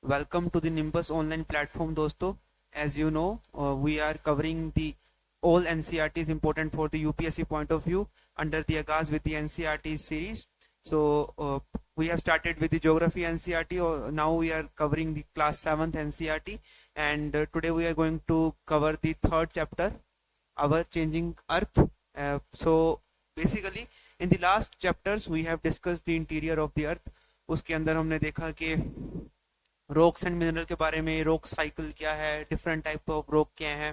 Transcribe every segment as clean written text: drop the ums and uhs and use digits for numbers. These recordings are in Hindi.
Welcome to the Nimbus online platform, दोस्तों. As you know, we are covering the all NCERT is important for the UPSC point of view under the Agas with the NCERT series. So we have started with the geography NCERT. Now we are covering the class 7th NCERT, and today we are going to cover the third chapter, Our Changing Earth. So basically, in the last chapters we have discussed the interior of the earth. उसके अंदर हमने देखा कि रॉक्स एंड मिनरल के बारे में, रॉक साइकिल क्या है, डिफरेंट टाइप ऑफ रॉक क्या है,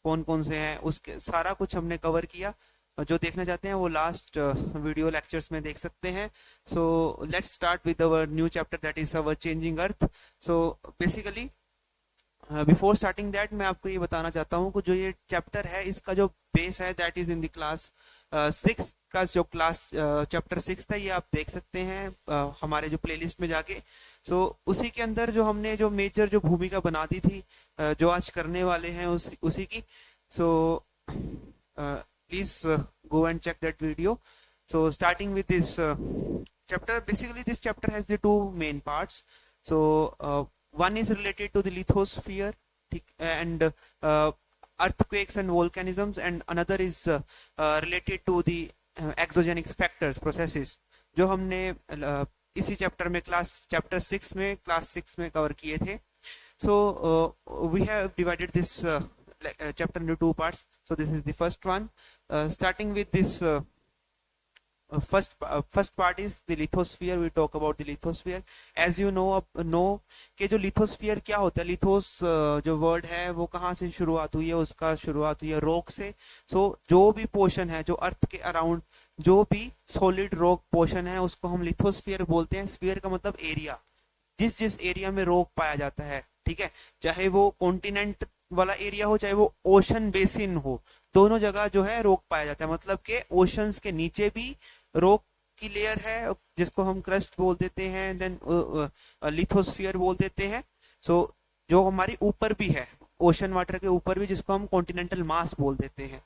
कौन कौन से हैं, उसके सारा कुछ हमने कवर किया. जो देखना चाहते हैं वो लास्ट वीडियो लेक्चर्स में देख सकते हैं. So let's start with our new chapter that is our changing earth. So basically before starting that मैं आपको ये बताना चाहता हूँ कि जो ये चैप्टर है इसका जो बेस है that is in the class 6 का जो क्लास चैप्टर 6 था, ये आप देख सकते हैं हमारे जो प्लेलिस्ट में जाके. सो उसी के अंदर जो हमने जो मेजर जो भूमिका बना दी थी, जो आज करने वाले हैं उसी की. So please go and check that video. So starting with this chapter, basically this chapter has the two main parts. So one is related to the lithosphere and earthquakes and volcanisms, and another is related to the exogenous factors processes, जो हमने इसी चैप्टर में चैप्टर 6 में कवर किए थे. So we have divided this chapter into two parts. So this is the first one, starting with this first part is the lithosphere. We talk about the lithosphere. As you know कि जो lithosphere क्या होता है, लिथोस जो वर्ड है वो कहाँ से शुरुआत हुई है, उसका शुरुआत हुई है रॉक से. सो जो भी पोर्शन है जो अर्थ के अराउंड जो भी सॉलिड रॉक पोर्शन है उसको हम लिथोस्फीयर बोलते हैं. स्फीयर का मतलब एरिया, जिस एरिया में रॉक पाया जाता है, ठीक है, चाहे वो कॉन्टिनेंट वाला एरिया हो चाहे वो ओशन बेसिन हो, दोनों जगह जो है रॉक पाया जाता है. मतलब कि ओशंस के नीचे भी रॉक की लेयर है जिसको हम क्रस्ट बोल देते हैं, देन लिथोस्फीयर बोल देते हैं. सो जो हमारी ऊपर भी है ओशन वाटर के ऊपर भी, जिसको हम कॉन्टिनेंटल मास बोल देते हैं.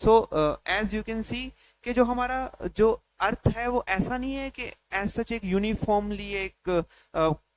So as you can see कि जो हमारा जो अर्थ है वो ऐसा नहीं है कि एज सच एक यूनिफॉर्मली एक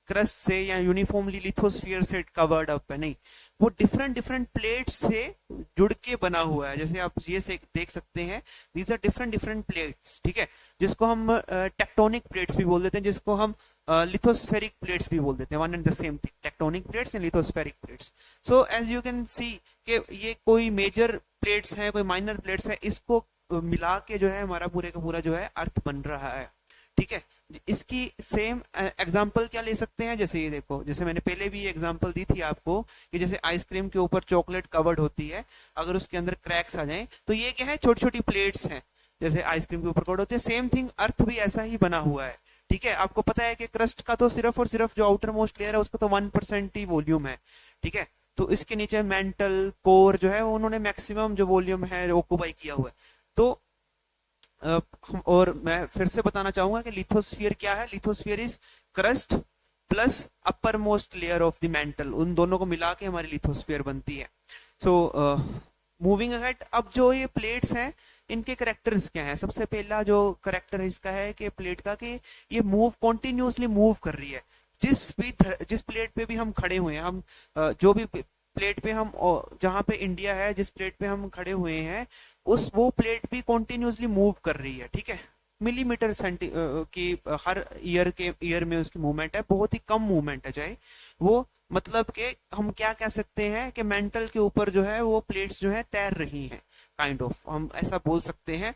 क्रस्ट से या यूनिफॉर्मली लिथोस्फीयर से कवर्ड अप है. नहीं, वो डिफरेंट प्लेट्स से जुड़ के बना हुआ है. जैसे आप ये से देख सकते हैं, दीज आर डिफरेंट प्लेट्स, ठीक है, जिसको हम टेक्टोनिक प्लेट्स भी बोल देते हैं, जिसको हम लिथोस्फेरिक प्लेट्स भी बोल देते हैं. One and the same thing, tectonic plates and lithospheric plates. So as you can see कि ये कोई मेजर प्लेट्स है, कोई माइनर प्लेट्स है, इसको मिला के जो है हमारा पूरे का पूरा जो है अर्थ बन रहा है. ठीक है, इसकी सेम एग्जांपल क्या ले सकते हैं, जैसे ये देखो, जैसे मैंने पहले भी एग्जांपल दी थी आपको कि जैसे आइसक्रीम के ऊपर चॉकलेट कवर्ड होती है, अगर उसके अंदर क्रैक्स आ जाएं तो ये क्या है, छोटी छोटी प्लेट्स हैं जैसे आइसक्रीम के ऊपर कवर्ड होती है. सेम थिंग अर्थ भी ऐसा ही बना हुआ है. ठीक है, आपको पता है कि क्रस्ट का तो सिर्फ और सिर्फ जो आउटर मोस्ट लेयर है उसका तो 1% ही वॉल्यूम है. ठीक है, तो इसके नीचे मेंटल कोर जो है उन्होंने मैक्सिमम जो वॉल्यूम है ऑक्युपाई किया हुआ है. तो और मैं फिर से बताना चाहूंगा कि लिथोस्फीयर क्या है. Lithosphere is crust plus upper most layer of the mental, उन दोनों को मिला के हमारी लिथोस्फीयर बनती है. सो मूविंग अहेड, अब जो ये प्लेट्स हैं इनके करेक्टर्स क्या हैं. सबसे पहला जो करेक्टर है इसका है कि प्लेट का कि ये कॉन्टिन्यूसली मूव कर रही है. जिस प्लेट पे भी हम खड़े हुए हैं, हम जो भी प्लेट पे हम, जहां पे इंडिया है, जिस प्लेट पे हम खड़े हुए हैं वो प्लेट भी कॉन्टिन्यूसली मूव कर रही है. ठीक है, मिलीमीटर की हर ईयर में उसकी मूवमेंट है, बहुत ही कम मूवमेंट है. चाहे वो मतलब कि हम क्या कह सकते हैं कि मेंटल के ऊपर जो है वो प्लेट्स जो है तैर रही हैं, काइंड ऑफ हम ऐसा बोल सकते हैं.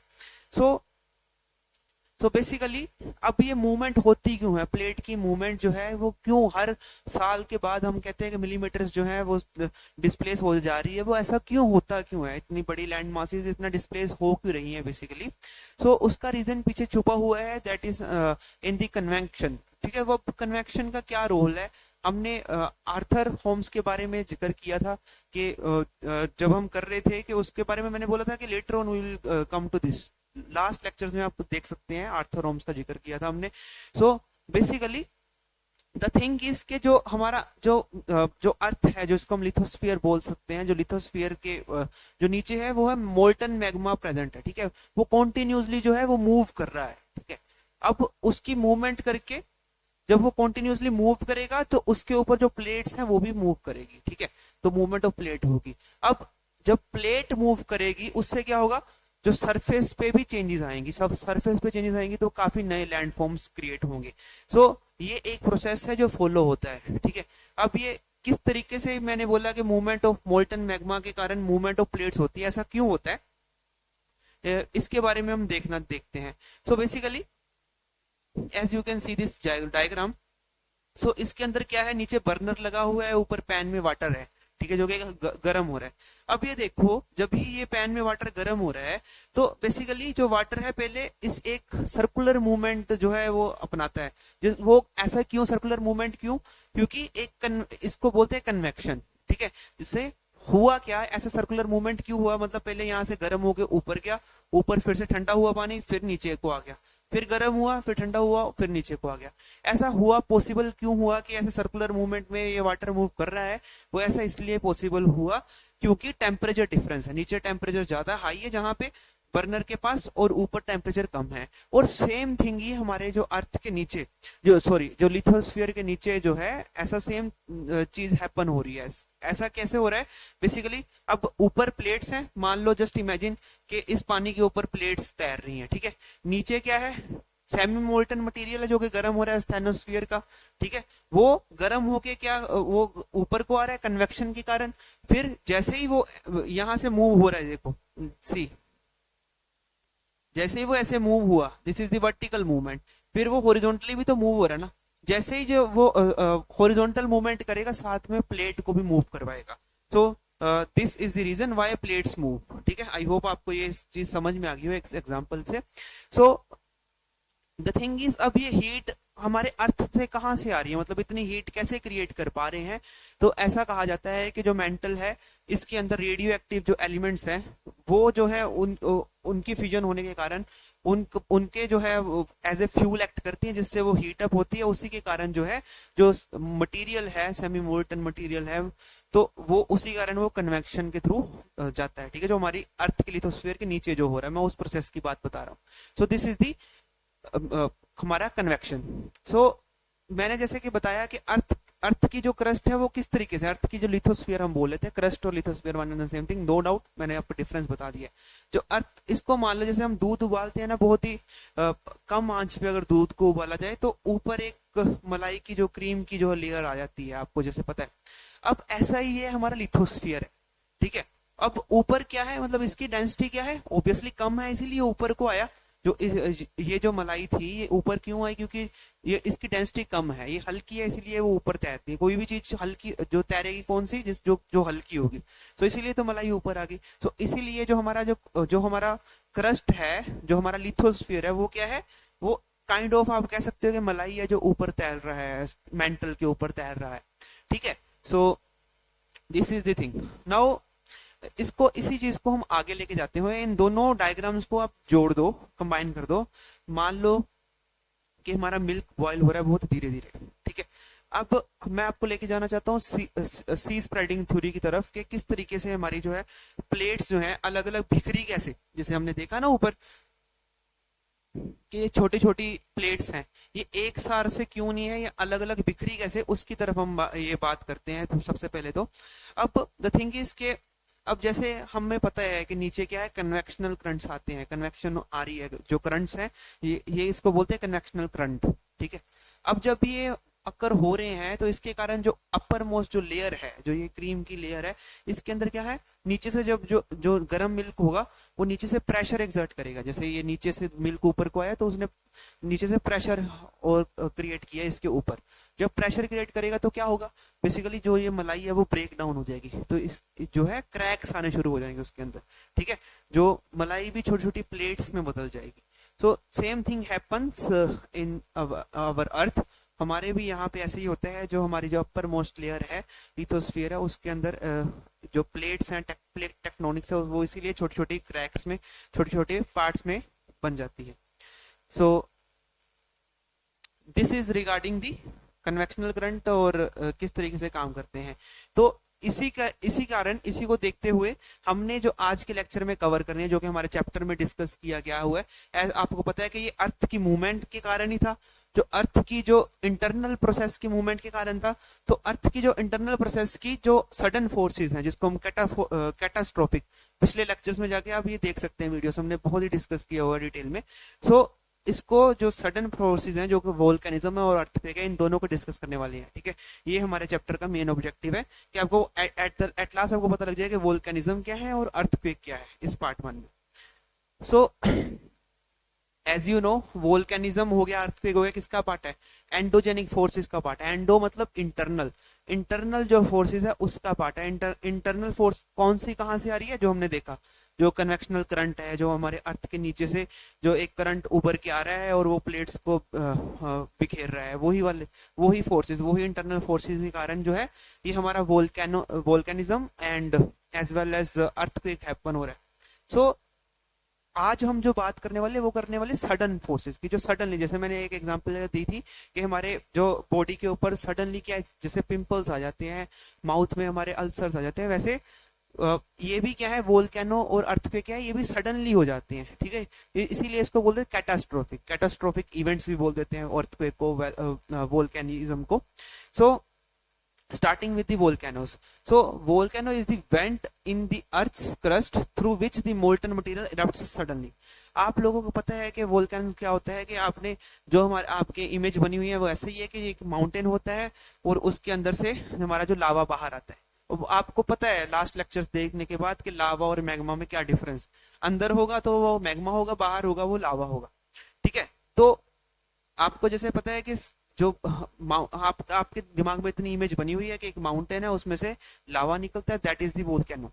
सो बेसिकली अब ये मूवमेंट होती क्यों है, प्लेट की मूवमेंट जो है वो क्यों हर साल के बाद हम कहते हैं कि मिलीमीटर्स जो है वो डिस्प्लेस हो जा रही है, वो ऐसा क्यों होता क्यों है, इतनी बड़ी लैंड मासेस इतना डिस्प्लेस हो क्यों रही है बेसिकली. सो उसका रीजन पीछे छुपा हुआ है, that is in the convection. ठीक है, वो कन्वेक्शन का क्या रोल है, हमने आर्थर होम्स के बारे में जिक्र किया था कि जब हम कर रहे थे कि उसके बारे में मैंने बोला था कि later on we will come to this. Last lectures में आप देख सकते हैं आर्थर होम्स का जिक्र किया था हमने. So basically the thing is के जो हमारा जो अर्थ है, जो इसको हम लिथोस्फीयर बोल सकते हैं, जो लिथोस्फीयर के जो नीचे है वो है मोल्टन मैग्मा प्रेजेंट है. ठीक है, वो कॉन्टिन्यूसली जो है वो मूव कर रहा है. ठीक है, अब उसकी मूवमेंट करके जब वो कॉन्टिन्यूसली मूव करेगा तो उसके ऊपर जो प्लेट्स हैं वो भी मूव करेगी, ठीक है, तो मूवमेंट ऑफ प्लेट होगी। अब जब प्लेट मूव करेगी उससे क्या होगा, जो सरफेस पे भी चेंजेस आएंगी, सब सरफेस पे चेंजेस आएंगी तो काफी नए लैंडफॉर्म्स क्रिएट होंगे। सो ये एक प्रोसेस है जो फॉलो होता है, ठीक है। अब ये किस तरीके से, मैंने बोला कि मूवमेंट ऑफ मोल्टन मैग्मा के कारण मूवमेंट ऑफ प्लेट्स होती है, ऐसा क्यों होता है, इसके बारे में हम देखते हैं। So basically as you can see this diagram, so इसके अंदर क्या है, नीचे बर्नर लगा हुआ है, ऊपर पैन में वाटर है, ठीक है, जो कि गर्म हो रहा है। अब ये देखो, जब भी ये पैन में वाटर गर्म हो रहा है तो बेसिकली जो वाटर है पहले इस एक सर्कुलर मूवमेंट जो है वो अपनाता है। वो ऐसा क्यों सर्कुलर मूवमेंट, क्यों, क्योंकि इसको बोलते हैं कन्वेक्शन, ठीक है। जिससे हुआ क्या, ऐसा सर्कुलर मूवमेंट क्यों हुआ, मतलब पहले यहाँ से गर्म होके ऊपर गया, ऊपर फिर से ठंडा हुआ पानी, फिर नीचे को आ गया, फिर गर्म हुआ, फिर ठंडा हुआ, फिर नीचे को आ गया। ऐसा हुआ, पॉसिबल क्यों हुआ कि ऐसे सर्कुलर मूवमेंट में ये वाटर मूव कर रहा है, वो ऐसा इसलिए पॉसिबल हुआ क्योंकि टेम्परेचर डिफरेंस है, नीचे टेम्परेचर ज्यादा हाई है जहां पे बर्नर के पास, और ऊपर टेम्परेचर कम है। और सेम थिंग ही हमारे जो अर्थ के नीचे, जो लिथोस्फीयर के नीचे जो है, ऐसा सेम चीज हैपन हो रही है। ऐसा कैसे हो रहा है, बेसिकली अब ऊपर प्लेट्स हैं, मान लो जस्ट इमेजिन कि इस पानी के ऊपर प्लेट्स तैर रही हैं, ठीक है, नीचे क्या है, सेमी मोल्टन मटेरियल है जो कि गर्म हो रहा है स्टेनोस्फीयर का, ठीक है, वो गर्म होके क्या वो ऊपर को आ रहा है कन्वेक्शन के कारण। फिर जैसे ही वो यहां से मूव हो रहा है, देखो सी, जैसे ही वो ऐसे मूव हुआ, this is the vertical movement, फिर वो हॉरिजॉन्टली भी तो मूव हो रहा है ना, जैसे ही जो वो हॉरिजॉन्टल मूवमेंट करेगा साथ में प्लेट को भी मूव करवाएगा। So this is the reason why plates move, ठीक है। आई होप आपको ये चीज समझ में आ गई हो एग्जांपल से। सो द थिंग इज, अब ये हीट हमारे अर्थ से कहां से आ रही है, मतलब इतनी हीट कैसे क्रिएट कर पा रहे हैं, तो ऐसा कहा जाता है कि जो मेंटल है इसके अंदर रेडियो एक्टिव जो एलिमेंट्स हैं वो जो है उनकी फ्यूजन होने के कारण उनके जो है एज ए फ्यूल एक्ट करती है, जिससे वो हीट अप होती है। उसी के कारण जो है जो मटेरियल है, सेमी मोल्टन मटेरियल है, तो वो उसी कारण वो कन्वेक्शन के थ्रू जाता है, ठीक है, जो हमारी अर्थ के लिथोस्फीयर के नीचे जो हो रहा है, मैं उस प्रोसेस की बात बता रहा हूँ। सो दिस इज दी हमारा कन्वेक्शन। सो मैंने जैसे कि बताया कि अर्थ की जो क्रस्ट है वो किस तरीके से, अर्थ की जो लिथोस्फीयर हम बोले थे, क्रस्ट और lithosphere one and same thing, no doubt, मैंने आपको डिफरेंस बता दिया। जो अर्थ, इसको मान लो जैसे हम दूध उबालते हैं ना, बहुत ही कम आंच पे अगर दूध को उबाला जाए तो ऊपर एक मलाई की जो क्रीम की जो लेयर आ जाती है, आपको जैसे पता है। अब ऐसा ही है हमारा लिथोस्फीयर है, ठीक है। अब ऊपर क्या है, मतलब इसकी डेंसिटी क्या है, ऑब्वियसली कम है, इसीलिए ऊपर को आया। जो ये जो मलाई थी ये ऊपर क्यों आई, क्योंकि ये इसकी डेंसिटी कम है, ये हल्की है, इसीलिए वो ऊपर तैरती है। कोई भी चीज हल्की जो तैरेगी कौन सी, जिस जो हल्की होगी, तो इसीलिए तो मलाई ऊपर आ गई। तो इसीलिए जो हमारा क्रस्ट है, जो हमारा लिथोस्फीयर है, वो क्या है, वो काइंड ऑफ आप कह सकते हो कि मलाई है जो ऊपर तैर रहा है, मेंटल के ऊपर तैर रहा है, ठीक है। So this is the thing. Now इसी चीज को हम आगे लेके जाते हुए इन दोनों डायग्राम्स को आप जोड़ दो, कंबाइन कर दो। मान लो कि हमारा मिल्क बॉईल हो रहा है बहुत धीरे धीरे, ठीक है। अब मैं आपको लेके जाना चाहता हूँ सी स्प्रेडिंग थ्योरी की तरफ, कि किस तरीके से हमारी जो है प्लेट्स जो है अलग अलग बिखरी कैसे, जैसे हमने देखा ना ऊपर कि ये छोटी छोटी प्लेट्स हैं, ये एक सार से क्यों नहीं है, ये अलग अलग बिखरी कैसे, उसकी तरफ हम ये बात करते हैं। तो सबसे पहले तो अब द थिंग इज के, अब जैसे हमें पता है कि नीचे क्या है, कन्वेक्शनल करंट्स आते हैं, कन्वेक्शन आ रही है, जो करंट्स हैं ये इसको बोलते हैं कन्वेक्शनल करंट, ठीक है। अब जब ये अकर हो रहे हैं तो इसके कारण जो अपर मोस्ट जो लेयर है, जो ये क्रीम की लेयर है, इसके अंदर क्या है, नीचे से जब जो गर्म मिल्क होगा वो नीचे से प्रेशर एक्सर्ट करेगा। जैसे ये नीचे से मिल्क ऊपर को आया तो उसने नीचे से प्रेशर और क्रिएट किया इसके ऊपर। जब प्रेशर क्रिएट करेगा तो क्या होगा, बेसिकली जो ये मलाई है वो ब्रेक डाउन हो जाएगी, तो इस जो है क्रैक्स आने शुरू हो जाएंगे उसके अंदर, ठीक है। जो मलाई भी छोटी छोटी प्लेट्स में बदल जाएगी। So same thing happens in our earth, हमारे भी यहाँ पे ऐसे ही होता है। जो हमारी जो अपर मोस्ट लेयर है, लिथोस्फीयर है, उसके अंदर जो प्लेट्स हैं, प्लेट टेक्टोनिक्स है, वो इसीलिए छोटी छोटी क्रैक्स में, छोटे छोटे पार्ट्स में बन जाती है। So this is regarding the convectional current और किस तरीके से काम करते हैं। तो इसी कारण इसी को देखते हुए हमने जो आज के लेक्चर में कवर करनी है, जो कि हमारे चैप्टर में डिस्कस किया गया हुआ है, आपको पता है कि ये अर्थ की मूवमेंट के कारण ही था। जो अर्थ की जो इंटरनल प्रोसेस की मूवमेंट के कारण था। तो अर्थ की जो इंटरनल प्रोसेस की जो सडन फोर्सेस हैं, जिसको हम कैटास्ट्रोफिक, पिछले लेक्चर्स में जाके आप ये देख सकते हैं, वीडियोस हमने बहुत ही डिस्कस किया हुआ डिटेल में। सो इसको जो सडन फोर्सेस हैं, जो कि वोल्केनिज्म है और अर्थक्वेक है, इन दोनों को डिस्कस करने वाले हैं। ठीक है, ये हमारे चैप्टर का मेन ऑब्जेक्टिव है कि आपको एट लास्ट आपको पता लग जाए कि वोल्केनिज्म क्या है और अर्थक्वेक क्या है इस पार्ट 1 में। So as you know, volcanism हो गया, अर्थक्वेक हो गया, किसका पार्ट है? एंडोजेनिक फोर्सेस का पार्ट है। एंडो मतलब इंटरनल, इंटरनल जो फोर्सेस है उसका पार्ट है। इंटरनल फोर्स कौन सी कहां से आ रही है? जो हमने देखा, जो कन्वेक्शनल करंट है, जो हमारे अर्थ के नीचे से जो एक करंट उभर के आ रहा है और वो प्लेट्स को बिखेर रहा है, वही फोर्सेस, वही इंटरनल फोर्सेस के कारण जो है ये हमारा volcanism and as well as earthquake happen हो रहा है। सो आज हम जो बात करने वाले वो करने वाले सडन फोर्सेस की, जो सडनली, जैसे मैंने एक एग्जांपल दी थी कि हमारे जो बॉडी के ऊपर सडनली क्या है, जैसे पिंपल्स आ जाते हैं, माउथ में हमारे अल्सर्स आ जाते हैं, वैसे ये भी क्या है, वोल्केनो और अर्थक्वेक क्या है, ये भी सडनली हो जाते हैं। ठीक है, इसीलिए इसको बोलते हैं कैटास्ट्रोफिक इवेंट्स भी बोल देते हैं अर्थक्वेक को, वोल्केनिज्म को। सो starting with the volcanoes. So volcano is the vent in the earth's crust through which the molten material erupts suddenly. आप लोगों को पता है कि वोल्केन क्या होता है, कि आपने जो हमारे आपके इमेज बनी हुई है वो ऐसे ही है कि एक माउंटेन होता है और उसके अंदर से हमारा जो लावा बाहर आता है। आपको पता है लास्ट लेक्चर्स देखने के बाद कि लावा और मैग्मा में क्या डिफरेंस, अंदर होगा तो वो मैग्मा होगा, बाहर होगा वो लावा होगा। ठीक है, तो आपको जैसे पता है कि जो आपके दिमाग में इतनी इमेज बनी हुई है कि एक माउंटेन है, उसमें से लावा निकलता है, that is the volcano.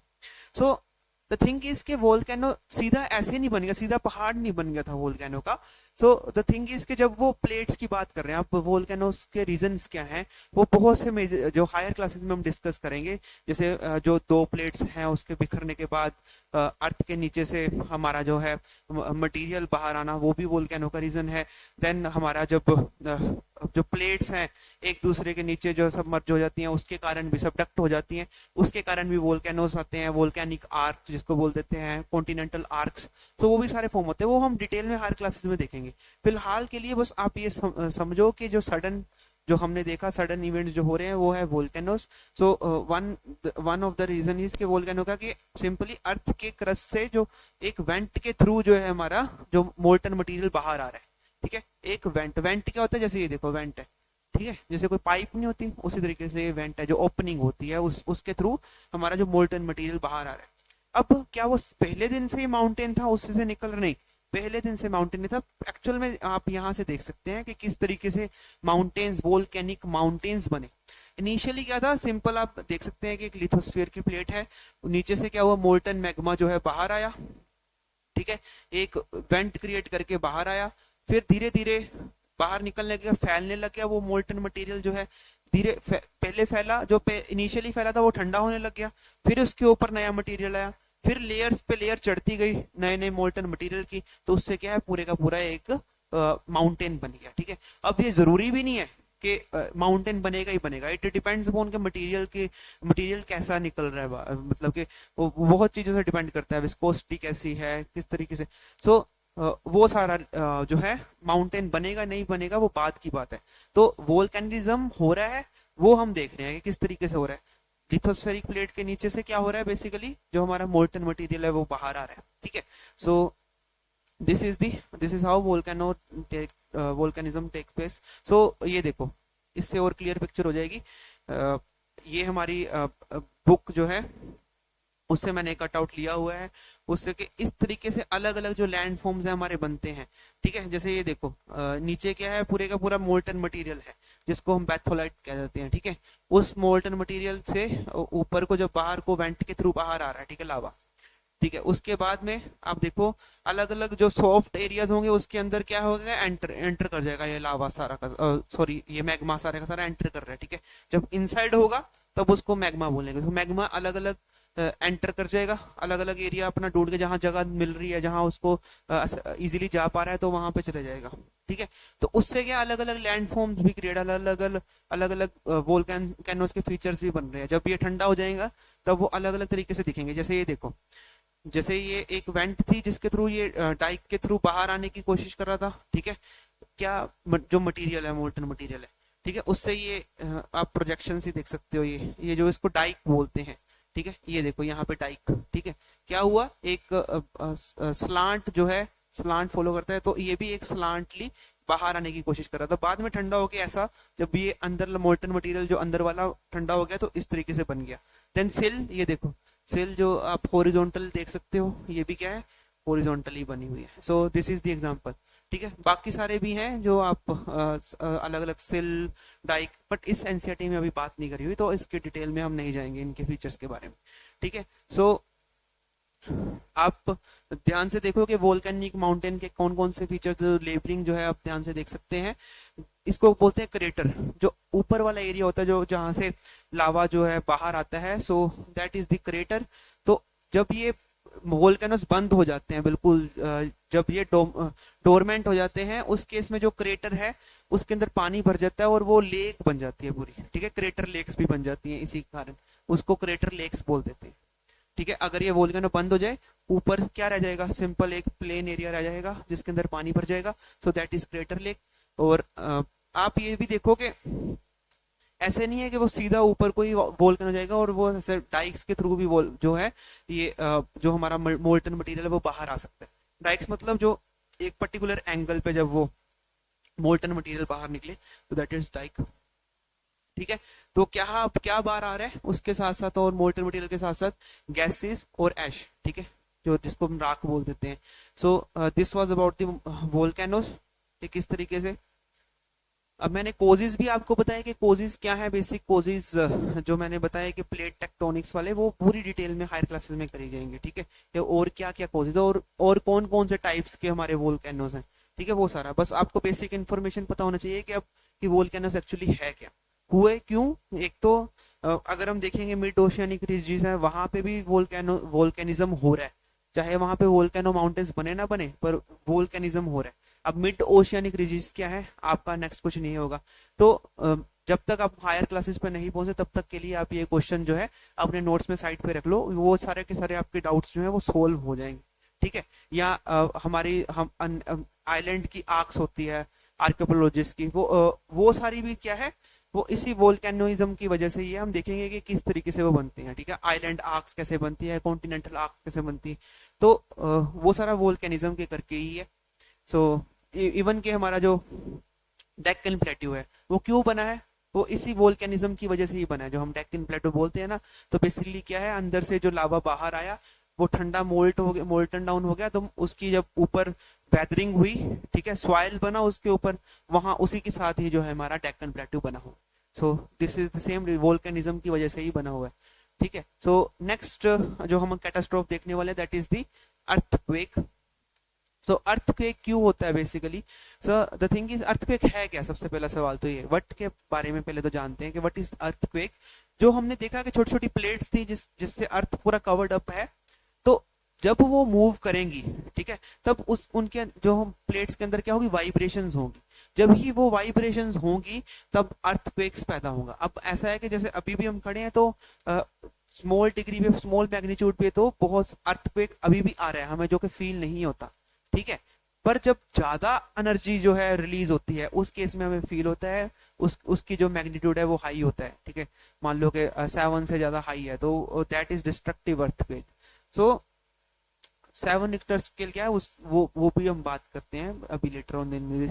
So the thing is के वोल्केनो सीधा ऐसे नहीं बन गया, सीधा पहाड़ नहीं बन गया था वोल्केनो का। सो द थिंग इज के जब वो प्लेट्स की बात कर रहे हैं आप, वोल्केनोस के रीजंस क्या हैं, वो बहुत से जो हायर क्लासेस में हम डिस्कस करेंगे। जैसे जो 2 प्लेट्स हैं उसके बिखरने के बाद अर्थ के नीचे से हमारा जो है मटेरियल बाहर आना, वो भी वोल्केनो का रीजन है। देन हमारा जब जो प्लेट्स हैं एक दूसरे के नीचे जो सबमर्ज हो जाती हैं, उसके कारण भी सबडक्ट हो जाती हैं, उसके कारण भी वोल्केनोस आते हैं, वोल्केनिक आर्क जिसको बोल देते हैं, कॉन्टिनेंटल आर्क्स। तो वो भी सारे फॉर्म होते हैं, वो हम डिटेल में हर क्लासेस में देखेंगे। फिलहाल के लिए बस आप ये समझो कि जो हमने देखा सडन इवेंट्स जो हो रहे हैं वो है volcanoes. So one of the reason is के वोल्केनो का कि सिंपली अर्थ के क्रस्ट से जो एक वेंट के थ्रू जो है हमारा जो मोल्टन मटेरियल बाहर आ रहा है। ठीक है, एक वेंट क्या होता है, जैसे ये देखो वेंट है, ठीक है, जैसे कोई पाइप नहीं होती उसी तरीके से ये वेंट है, जो ओपनिंग होती है उसके थ्रू हमारा जो मोल्टन मटेरियल बाहर आ रहा है। अब क्या वो पहले दिन से ही माउंटेन था उससे से निकल रहा? नहीं, पहले दिन से माउंटेन नहीं था। एक्चुअल में आप यहाँ से देख सकते हैं कि किस तरीके से माउंटेन्स, वोल्केनिक माउंटेन्स बने। इनिशियली क्या था, सिंपल आप देख सकते हैं कि एक लिथोस्फीयर की प्लेट है, नीचे से क्या हुआ, मोल्टन मैग्मा जो है बाहर आया। ठीक है, एक वेंट क्रिएट करके बाहर आया, फिर धीरे धीरे बाहर निकलने लगा, फैलने लग गया वो मोल्टन मटेरियल जो है, धीरे पहले फैला, जो इनिशियली फैला था वो ठंडा होने लग गया, फिर उसके ऊपर नया मटेरियल आया, फिर लेयर्स पे लेयर चढ़ती गई नए नए मोल्टन मटेरियल की, तो उससे क्या है पूरे का पूरा एक माउंटेन बन गया। ठीक है, अब ये जरूरी भी नहीं है कि माउंटेन बनेगा ही बनेगा, इट डिपेंड्स अपॉन के मटेरियल कैसा निकल रहा है, मतलब कि वो बहुत चीजों से डिपेंड करता है, विस्कोसिटी कैसी है, किस तरीके से। सो वो सारा जो है माउंटेन बनेगा नहीं बनेगा वो बात की बात है। तो वोल्केनिज्म हो रहा है वो हम देख रहे हैं कि किस तरीके से हो रहा है। लिथोस्फेरिक प्लेट के नीचे से क्या हो रहा है, बेसिकली जो हमारा मोल्टन मटेरियल है वो बाहर आ रहा है। ठीक है, so this is how volcanism take place. So ये देखो, इससे और क्लियर पिक्चर हो जाएगी। ये हमारी बुक जो है उससे मैंने कटआउट लिया हुआ है, उससे कि इस तरीके से अलग अलग जो लैंड फॉर्म्स है हमारे बनते हैं। ठीक है, जैसे ये देखो नीचे क्या है, पूरे का पूरा मोल्टन मटेरियल है जिसको हम बैथोलाइट कह देते हैं। ठीक है, उस मोल्टन मटेरियल से ऊपर को जब बाहर को वेंट के थ्रू बाहर आ रहा है, ठीक है, लावा। ठीक है, उसके बाद में आप देखो अलग अलग जो सॉफ्ट एरियाज होंगे उसके अंदर क्या होगा, एंटर कर जाएगा ये लावा सारा का, सॉरी ये मैग्मा सारा का सारा एंटर कर रहा है। ठीक है, जब इनसाइड होगा तब उसको मैग्मा बोलेंगे। तो मैग्मा अलग अलग एंटर कर जाएगा, अलग अलग एरिया अपना ढूंढ के, जहां जगह मिल रही है, जहां उसको इजीली जा पा रहा है तो वहां पे चले जाएगा। ठीक है, तो उससे क्या अलग अलग लैंड फॉर्म्स भी क्रिएट, अलग अलग वोल्केनोस के फीचर्स भी बन रहे हैं। जब ये ठंडा हो जाएगा तब वो अलग अलग तरीके से दिखेंगे। जैसे ये देखो, जैसे ये एक वेंट थी जिसके थ्रू ये डाइक के थ्रू बाहर आने की कोशिश कर रहा था। ठीक है, क्या जो मटेरियल है, मोल्टन मटेरियल है, ठीक है, उससे ये आप प्रोजेक्शन ही देख सकते हो, ये जो इसको डाइक बोलते हैं, ठीक है, ये देखो यहाँ पे डाइक, ठीक है, क्या हुआ, एक स्लांट जो है, स्लांट फॉलो करता है, तो ये भी एक स्लांटली बाहर आने की कोशिश कर रहा था, बाद में ठंडा हो गया ऐसा, जब ये अंदर मोल्टन मटेरियल जो अंदर वाला ठंडा हो गया तो इस तरीके से बन गया। देन सिल, ये देखो सिल जो आप हॉरिजॉन्टल देख सकते हो, ये भी क्या है, हॉरिजॉन्टली बनी हुई है। So this is the example, ठीक है, बाकी सारे भी हैं जो आप अलग अलग सिल, डाइक, बट इस एनसीईआरटी में अभी बात नहीं करी हुई, तो इसके डिटेल में हम नहीं जाएंगे इनके फीचर्स के बारे में, ठीक है। सो आप ध्यान से देखो कि वोल्केनिक माउंटेन के कौन कौन से फीचर्स, लेबलिंग जो है आप ध्यान से देख सकते हैं। इसको बोलते हैं क्रेटर, जो ऊपर वाला एरिया होता है जो जहां से लावा जो है बाहर आता है, so that is the crater. तो जब ये वोल्केनोस बंद हो जाते हैं बिल्कुल, जब ये डोरमेंट हो जाते हैं, उस केस में जो क्रेटर है उसके अंदर पानी भर जाता है और वो लेक बन जाती है पूरी, ठीक है, क्रेटर लेक्स भी बन जाती है, इसी कारण उसको क्रेटर लेक्स बोल देते हैं, ठीक है। अगर ये वोल्केनो बंद हो जाए, ऊपर क्या रह जाएगा, सिंपल एक प्लेन एरिया रह जाएगा जिसके अंदर पानी भर जाएगा, so that is crater lake. और आप ये भी देखो कि ऐसे नहीं है कि वो सीधा ऊपर कोई वोल्केनो जाएगा और वो ऐसे डाइक्स के थ्रू भी जो है ये जो हमारा मोल्टन मटेरियल है वो बाहर आ सकता है। डाइक्स मतलब जो एक पर्टिकुलर एंगल पे जब वो मोल्टन मटेरियल बाहर निकले, तो दैट इज डाइक, ठीक है। तो क्या बाहर आ रहा है उसके साथ साथ, और मोल्टन मटेरियल के साथ साथ गैसेस और एश, ठीक है, जो जिसको हम राख बोल देते हैं। सो this was about the volcanoes, ठीक, इस तरीके से। अब मैंने कोजेस भी आपको बताया कि कोजेस क्या है, बेसिक कोजेस जो मैंने बताया कि प्लेट टेक्टोनिक्स वाले, वो पूरी डिटेल में हायर क्लासेस में करी जाएंगे, ठीक है। और क्या क्या कोजेस और कौन कौन से टाइप्स के हमारे वोल्केनोस हैं, ठीक है, वो सारा बस आपको बेसिक इन्फॉर्मेशन पता होना चाहिए कि अब कि वोल्केनोस एक्चुअली है क्या, हुए क्यों। एक तो अगर हम देखेंगे मिड ओशियानिक रीजन है, वहां पे भी वोल्केनिज्म हो रहा है, चाहे वहां पे वोल्केनो माउंटेन्स बने ना बने, पर वोल्केनिज्म हो रहा है। अब मिड ओशियानिक रीजन क्या है, आपका नेक्स्ट क्वेश्चन ये होगा। तो जब तक आप हायर क्लासेस पे नहीं पहुंचे तब तक के लिए आप ये क्वेश्चन जो है अपने नोट्स में साइड पे रख लो, वो सारे के सारे आपके डाउट्स जो है वो सोल्व हो जाएंगे, ठीक है। या हमारी हम आइलैंड की आर्क्स होती है आर्कियोलॉजिस्ट की, वो सारी भी क्या है, वो इसी वोल्केनोइज्म की वजह से ही हम देखेंगे कि किस तरीके से वो बनते हैं, ठीक है। आइलैंड आर्क्स कैसे बनती है, कॉन्टिनेंटल आर्क्स कैसे बनती है, तो वो सारा वोल्केनिज्म के करके ही है। सो इवन के हमारा जो डेक्कन प्लेट्यू है वो क्यों बना है, वो इसी वोल्केनिज्म की वजह से ही बना है, जो हम डेक्कन प्लेट्यू बोलते हैं ना। तो बेसिकली क्या है, अंदर से जो लावा बाहर आया, वो ठंडा मोल्टन डाउन हो गया, तो उसकी जब ऊपर वेदरिंग हुई, ठीक है, सॉइल बना उसके ऊपर, वहां उसी के साथ ही जो है हमारा डेक्कन प्लेट्यू बना हुआ। सो this is the same volcanism की वजह से ही बना हुआ है, ठीक है। सो नेक्स्ट जो हम कैटास्ट्रोफ देखने वाले, that is the earthquake. So earthquake क्यों होता है basically, so the thing is earthquake है क्या, सबसे पहला सवाल तो ये, व्हाट के बारे में पहले तो जानते हैं कि व्हाट इज अर्थक्वेक। जो हमने देखा कि छोटी छोटी प्लेट्स थी जिससे अर्थ पूरा कवर्ड अप है, तो जब वो मूव करेंगी, ठीक है, तब उनके जो हम प्लेट्स के अंदर क्या होगी, वाइब्रेशंस होंगी। जब ही वो वाइब्रेशंस होंगी तब अर्थक्वेक्स पैदा होगा। अब ऐसा है कि जैसे अभी भी हम खड़े हैं, तो स्मॉल डिग्री पे, स्मॉल मैग्नीट्यूड पे तो बहुत अर्थक्वेक अभी भी आ रहा है हमें, जो कि फील नहीं होता, ठीक है। पर जब ज्यादा एनर्जी जो है रिलीज होती है, उस केस में हमें फील होता है, उसकी जो मैग्नीट्यूड है वो हाई होता है, ठीक है। मान लो कि 7 से ज्यादा हाई है, तो that is destructive earthquake. So 7 Richter scale क्या है, वो भी हम बात करते हैं अभी later on in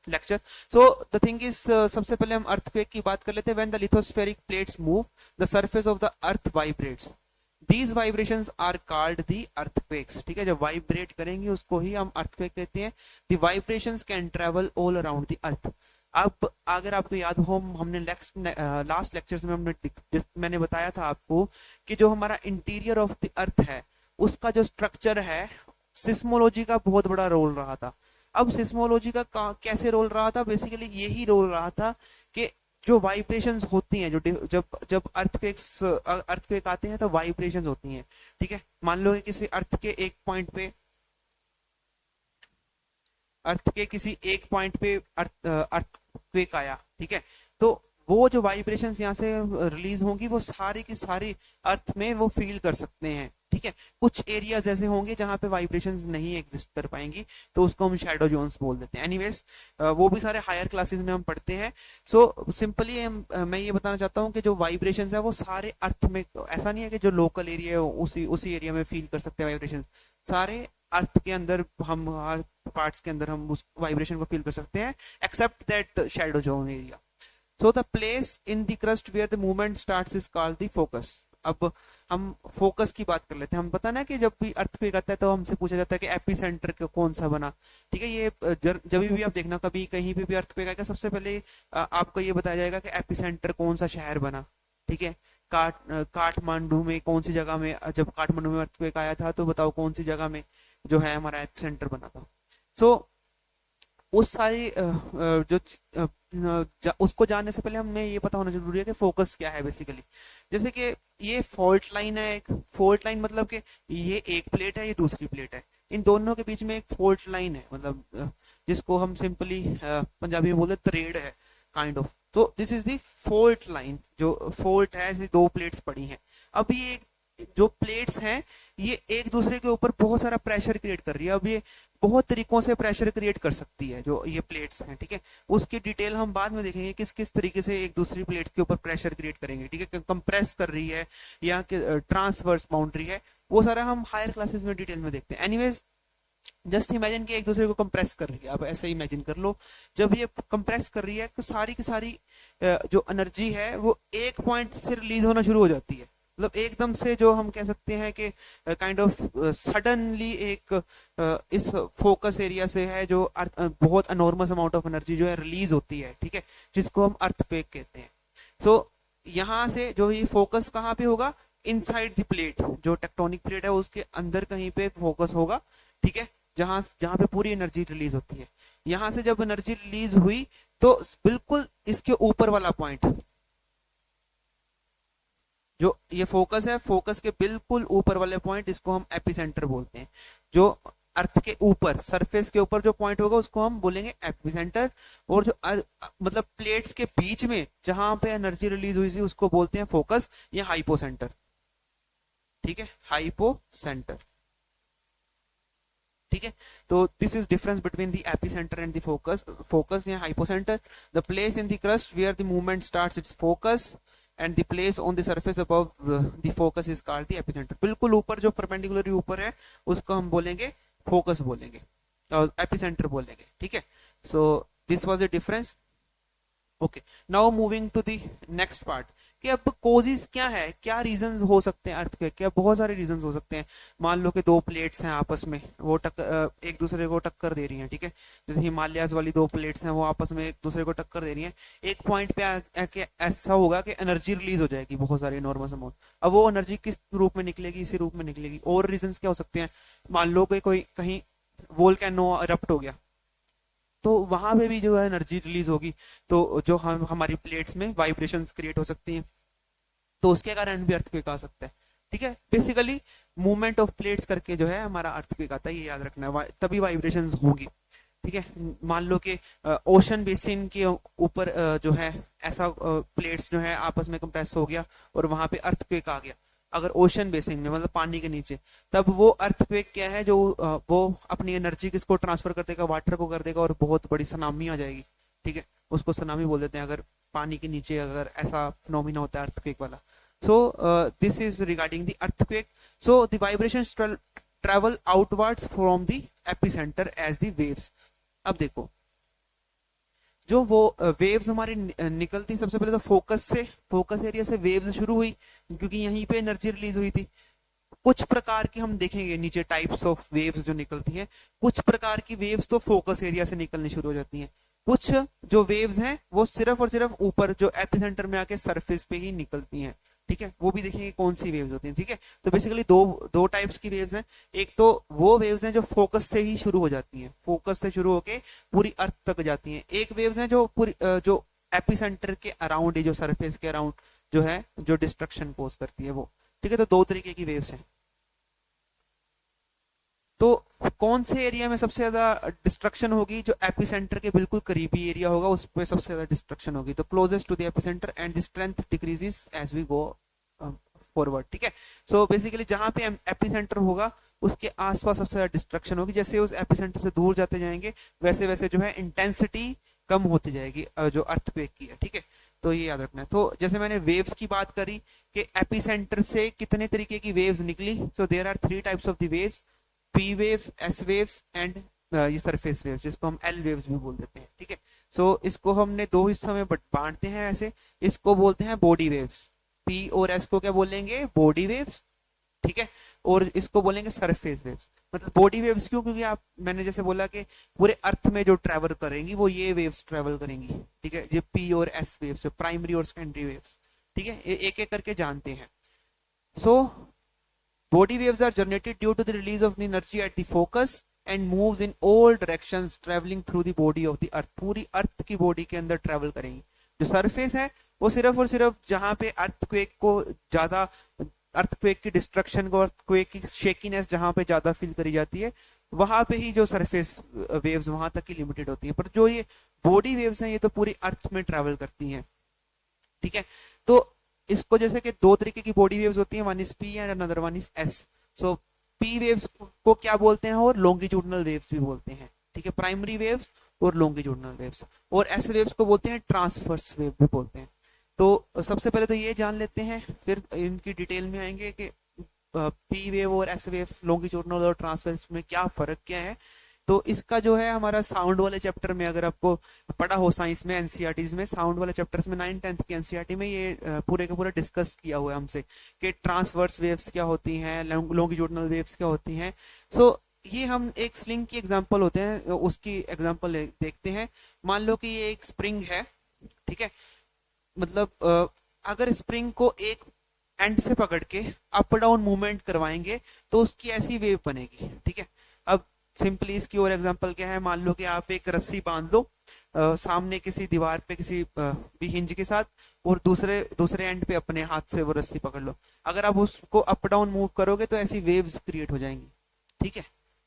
lecture. So the thing is, सबसे पहले हम अर्थक्वेक की बात कर लेते हैं। When the lithospheric plates move, the surface of the earth vibrates, these vibrations are called the earthquakes, ठीक है। जब वाइब्रेट करेंगे उसको ही हम अर्थक्वेक कहते हैं। The vibrations can travel all around the earth. अब अगर आपको याद हो, हमने लास्ट लेक्चर्स में मैंने बताया था आपको कि जो हमारा इंटीरियर ऑफ द अर्थ है, उसका जो स्ट्रक्चर है, सिस्मोलॉजी का बहुत बड़ा रोल रहा था। अब सिस्मोलॉजी का कैसे रोल रहा था, बेसिकली यही रोल रहा था कि जो वाइब्रेशंस होती हैं, जो जब जब अर्थक्वेक आते हैं तो वाइब्रेशंस होती हैं, ठीक है। मान लो कि किसी अर्थ के एक पॉइंट पे अर्थक्वेक आया, ठीक है, तो वो जो वाइब्रेशंस यहाँ से रिलीज होंगी, वो सारी की सारी अर्थ में वो फील कर सकते हैं, ठीक है। कुछ एरियाज ऐसे होंगे जहां पे वाइब्रेशंस नहीं एग्जिस्ट कर पाएंगी, तो उसको हम शैडो जोन्स बोल देते हैं। एनीवेज वो भी सारे हायर क्लासेस में हम पढ़ते हैं। सो सिंपली मैं ये बताना चाहता हूँ कि जो वाइब्रेशंस है वो सारे अर्थ में, ऐसा नहीं है कि जो लोकल एरिया है उसी उसी एरिया में फील कर सकते हैं वाइब्रेशन। सारे अर्थ के अंदर, हम हर पार्ट्स के अंदर हम उस वाइब्रेशन को फील कर सकते हैं, except that shadow zone area. So the place in the crust where the movement starts is called the focus. अब हम फोकस की बात कर लेते हैं। हम पता ना कि जब भी अर्थक्वेक आता है तो हमसे पूछा जाता है कि एपी सेंटर कौन सा बना। ठीक है, ये जब भी आप देखना कभी कहीं पे भी अर्थक्वेक आएगा, सबसे पहले आपको ये बताया जाएगा कि एपी सेंटर कौन सा शहर बना। ठीक है, काठमांडू में कौन सी जगह में, जब काठमांडू में अर्थक्वेक आया था तो बताओ कौन सी जगह में जो है हमारा एपी सेंटर बना था। सो उस सारी उसको जानने से पहले हमें ये पता होना जरूरी है कि फोकस क्या है बेसिकली। जैसे कि ये फॉल्ट लाइन है, एक फॉल्ट लाइन मतलब कि ये एक प्लेट है, ये दूसरी प्लेट है, इन दोनों के बीच में एक फॉल्ट लाइन है, मतलब जिसको हम सिंपली पंजाबी में बोलते थ्रेड है काइंड ऑफ। तो this is the fault line, जो फॉल्ट है, ऐसी दो प्लेट्स पड़ी हैं। अब ये जो प्लेट्स हैं ये एक दूसरे के ऊपर बहुत सारा प्रेशर क्रिएट कर रही है। अब ये बहुत तरीकों से प्रेशर क्रिएट कर सकती है जो ये प्लेट्स हैं। ठीक है, उसकी डिटेल हम बाद में देखेंगे किस किस तरीके से एक दूसरी प्लेट के ऊपर प्रेशर क्रिएट करेंगे। ठीक है, कंप्रेस कर रही है या ट्रांसवर्स बाउंड्री है, वो सारा हम हायर क्लासेस में डिटेल में देखते हैं। एनीवेज, जस्ट इमेजिन कि एक दूसरे को कंप्रेस कर रही है। आप ऐसे इमेजिन कर लो, जब ये कंप्रेस कर रही है तो सारी की सारी जो एनर्जी है वो एक पॉइंट से रिलीज होना शुरू हो जाती है। मतलब एकदम से, जो हम कह सकते हैं कि काइंड ऑफ सडनली एक इस फोकस एरिया से है जो बहुत अनॉर्मस अमाउंट ऑफ एनर्जी जो है रिलीज होती है। ठीक है, जिसको हम अर्थक्वेक कहते हैं। सो यहाँ से जो ये फोकस कहाँ पे होगा, इनसाइड द प्लेट, जो टेक्टोनिक प्लेट है उसके अंदर कहीं पे फोकस होगा। ठीक है, जहां जहां पे पूरी एनर्जी रिलीज होती है। यहां से जब एनर्जी रिलीज हुई तो बिल्कुल इसके ऊपर वाला पॉइंट, जो ये फोकस है, फोकस के बिल्कुल ऊपर वाले पॉइंट, इसको हम एपिसेंटर बोलते हैं। जो अर्थ के ऊपर, सरफेस के ऊपर जो पॉइंट होगा उसको हम बोलेंगे एपिसेंटर। और जो मतलब प्लेट्स के बीच में जहां पे एनर्जी रिलीज हुई थी उसको बोलते हैं फोकस या हाइपोसेंटर। ठीक है, हाइपोसेंटर। ठीक है, तो this is difference between the epicentre and the focus. Focus या hypocentre, the place in the crust where the movement starts it's focus and the place on the surface above the focus is called the epicentre. बिल्कुल ऊपर जो परपेंडिकुलरली ऊपर है उसको हम बोलेंगे फोकस बोलेंगे और एपिसेंटर बोलेंगे। ठीक है, so this was the difference. Okay, now moving to the next part कि अब कोजेस क्या है, क्या रीजंस हो सकते हैं अर्थक्वेक के। बहुत सारे रीजंस हो सकते हैं। मान लो कि दो प्लेट्स हैं आपस में, वो एक दूसरे को टक्कर दे रही हैं। ठीक है, जैसे हिमालयाज वाली दो प्लेट्स हैं, वो आपस में एक दूसरे को टक्कर दे रही हैं। एक पॉइंट पे आके ऐसा होगा कि एनर्जी रिलीज हो जाएगी बहुत सारी नॉर्मल अमाउंट। अब वो एनर्जी किस रूप में निकलेगी, इसी रूप में निकलेगी। और रीजंस क्या हो सकते हैं, मान लो कि कोई कहीं वोल्केनो इरप्ट हो गया तो वहां पे भी जो है एनर्जी रिलीज होगी, तो जो हमारी प्लेट्स में वाइब्रेशंस क्रिएट हो सकती हैं, तो उसके कारण भी अर्थक्वेक आ सकता है। ठीक है, बेसिकली मूवमेंट ऑफ प्लेट्स करके जो है हमारा अर्थक्वेक आता है, ये याद रखना है, तभी वाइब्रेशंस होंगी। ठीक है, मान लो कि ओशन बेसिन के ऊपर जो है ऐसा प्लेट्स जो है आपस में कंप्रेस हो गया और वहां पे अर्थक्वेक आ गया। अगर ओशन बेसिन में मतलब पानी के नीचे, तब वो अर्थक्वेक क्या है, जो वो अपनी एनर्जी किसको ट्रांसफर कर देगा, वाटर को कर देगा और बहुत बड़ी सुनामी आ जाएगी। ठीक है, उसको सुनामी बोल देते हैं अगर पानी के नीचे अगर ऐसा फिनोमिना होता है अर्थक्वेक वाला। So this is regarding the earthquake. So the vibrations travel outwards from the epicentre as the waves. अब देखो, जो वो वेव्स हमारी निकलती, सबसे पहले तो फोकस से, फोकस एरिया से वेव्स शुरू हुई क्योंकि यहीं पे एनर्जी रिलीज हुई थी। कुछ प्रकार की हम देखेंगे नीचे टाइप्स ऑफ वेव्स जो निकलती हैं। कुछ प्रकार की वेव्स तो फोकस एरिया से निकलनी शुरू हो जाती हैं। कुछ जो वेव्स हैं वो सिर्फ और सिर्फ ऊपर जो एपिसेंटर में आके सरफेस पे ही निकलती हैं। ठीक है, वो भी देखेंगे कौन सी वेव्स होती हैं। ठीक है, तो बेसिकली दो टाइप्स की वेव्स हैं। एक तो वो वेव्स हैं जो फोकस से ही शुरू हो जाती हैं, फोकस से शुरू होके पूरी अर्थ तक जाती हैं। एक वेव्स हैं जो पूरी जो एपिसेंटर के अराउंड, जो सरफेस के अराउंड जो है जो डिस्ट्रक्शन कोज करती है वो। ठीक है, तो दो तरीके की वेव्स हैं। तो कौन से एरिया में सबसे ज्यादा डिस्ट्रक्शन होगी, जो एपिसेंटर के बिल्कुल करीबी एरिया होगा उस पे सबसे ज्यादा डिस्ट्रक्शन होगी। तो closest to the epicentre and the strength decreases as we go forward, ठीक है। सो बेसिकली जहां पे एपिसेंटर होगा उसके आसपास सबसे ज्यादा डिस्ट्रक्शन होगी, जैसे उस एपिसेंटर से दूर जाते जाएंगे वैसे वैसे जो है इंटेंसिटी कम होती जाएगी जो अर्थक्वेक की है, ठीक है। तो ये याद रखना है। तो जैसे मैंने वेव्स की बात करी कि एपिसेंटर से कितने तरीके की वेव्स निकली, so there are 3 types of the waves, P waves, S waves and ये सरफेस वेव्स, जिसको हम एल वेव्स भी बोल देते हैं, ठीक है। सो इसको हमने 2 हिस्सों में बांटते हैं ऐसे, इसको बोलते हैं बॉडी वेव्स, पी और एस को क्या बोलेंगे, बॉडी वेव्स, ठीक है। और इसको बोलेंगे सरफेस वेव्स। मतलब बॉडी वेव्स क्यों, क्योंकि आप मैंने जैसे बोला कि पूरे अर्थ में जो ट्रेवल करेंगी वो ये वेव्स ट्रेवल करेंगी, ठीक है। ये पी और एस वेव्स, प्राइमरी और सेकेंडरी वेव्स, ठीक है, एक एक करके जानते हैं। सो body waves are generated due to the release of the energy at the focus and moves in all directions traveling through the body of the earth। पूरी अर्थ की बॉडी के अंदर ट्रेवल करेंगी। जो सरफेस है वो सिर्फ और सिर्फ जहां पे अर्थक्वेक को ज्यादा, अर्थक्वेक की डिस्ट्रक्शन को, अर्थक्वेक की शेकीनेस जहां पे ज्यादा फील करी जाती है वहां पे ही जो सरफेस वेव्स वहां तक ही लिमिटेड होती है। पर जो ये बॉडी वेव्स हैं ये तो पूरी अर्थ में ट्रेवल करती हैं, ठीक है। तो इसको जैसे कि 2 तरीके की बॉडी वेव्स होती हैं, one is P and another one is S. So P waves को क्या बोलते हैं, और लॉन्गिट्यूडनल वेव्स भी बोलते हैं, ठीक है, प्राइमरी वेव्स और लॉन्गिट्यूडनल वेव्स। और एस वेव्स को बोलते हैं ट्रांसवर्स वेव भी बोलते हैं। तो सबसे पहले तो ये जान लेते हैं, फिर इनकी डिटेल में आएंगे कि पी वेव और एस वेव, लॉन्गिट्यूडनल और ट्रांसवर्स में क्या फर्क क्या है। तो इसका जो है हमारा साउंड वाले चैप्टर में, अगर आपको पढ़ा हो साइंस में, एनसीईआरटीज में, साउंड वाले चैप्टर्स में 9th 10th की एनसीईआरटी में ये पूरे का पूरा डिस्कस किया हुआ है हमसे कि ट्रांसवर्स वेव्स क्या होती हैं, लॉन्गिट्यूडनल वेव्स क्या होती हैं। सो ये हम एक स्लिंग की एग्जांपल होते हैं उसकी एग्जांपल देखते हैं। मान लो कि ये एक स्प्रिंग है, ठीक है। मतलब अगर स्प्रिंग को एक एंड से पकड़ के अप डाउन मूवमेंट करवाएंगे तो उसकी ऐसी वेव बनेगी, ठीक है। अब सिंपली इसकी और एग्जांपल क्या है, मान लो कि आप एक रस्सी बांध लो सामने किसी दीवार पे किसी भी हिंज के साथ, और दूसरे एंड पे अपने हाथ से वो रस्सी पकड़ लो। अगर आप उसको अप डाउन मूव करोगे तो ऐसी वेव्स क्रिएट हो जाएंगी, ठीक है।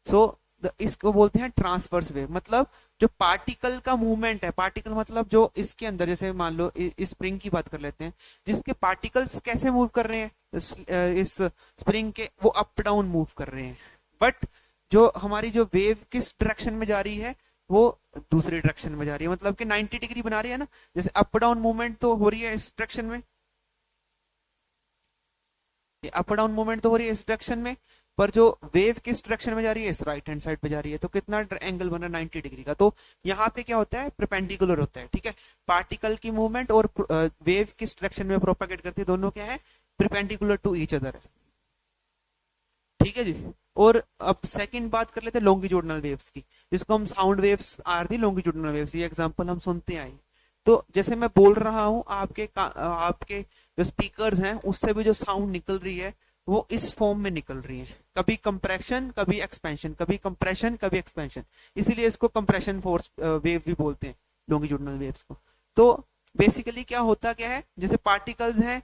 सो इसको बोलते हैं ट्रांसवर्स वेव। मतलब जो पार्टिकल का मूवमेंट है, पार्टिकल मतलब जो इसके अंदर, जैसे मान लो इस स्प्रिंग की बात कर लेते हैं, जिसके पार्टिकल्स कैसे मूव कर रहे हैं इस स्प्रिंग के, वो अप डाउन मूव कर रहे हैं। बट जो हमारी जो वेव किस डायरेक्शन में जा रही है वो दूसरी डायरेक्शन में जा रही है, मतलब कि 90 डिग्री बना रही है ना। जैसे अप डाउन मूवमेंट तो हो रही है इस डायरेक्शन में, अप डाउन मूवमेंट तो हो रही है इस डायरेक्शन में, पर जो वेव किस डायरेक्शन में जा रही है, इस राइट हैंड साइड पे जा रही है। तो कितना एंगल बना, 90 डिग्री का। तो यहाँ पे क्या होता है, परपेंडिकुलर होता है, ठीक है। पार्टिकल की मूवमेंट और वेव किस डायरेक्शन में प्रोपेगेट करती है, दोनों क्या है, परपेंडिकुलर टू ईच अदर है, ठीक है जी। और अब सेकंड बात कर लेते हैं लॉन्गिट्यूडनल वेव्स की, जिसको हम sound waves are the longitudinal waves, ये एग्जांपल हम सुनते आए। तो जैसे मैं बोल रहा हूं, आपके जो स्पीकर्स हैं उससे भी जो साउंड निकल रही है वो इस फॉर्म में निकल रही है, कभी कंप्रेशन कभी एक्सपेंशन, कभी कंप्रेशन कभी एक्सपेंशन। इसीलिए इसको कंप्रेशन फोर्स वेव भी बोलते हैं लॉन्गिट्यूडनल वेव्स को। तो बेसिकली क्या होता क्या है, जैसे पार्टिकल्स हैं,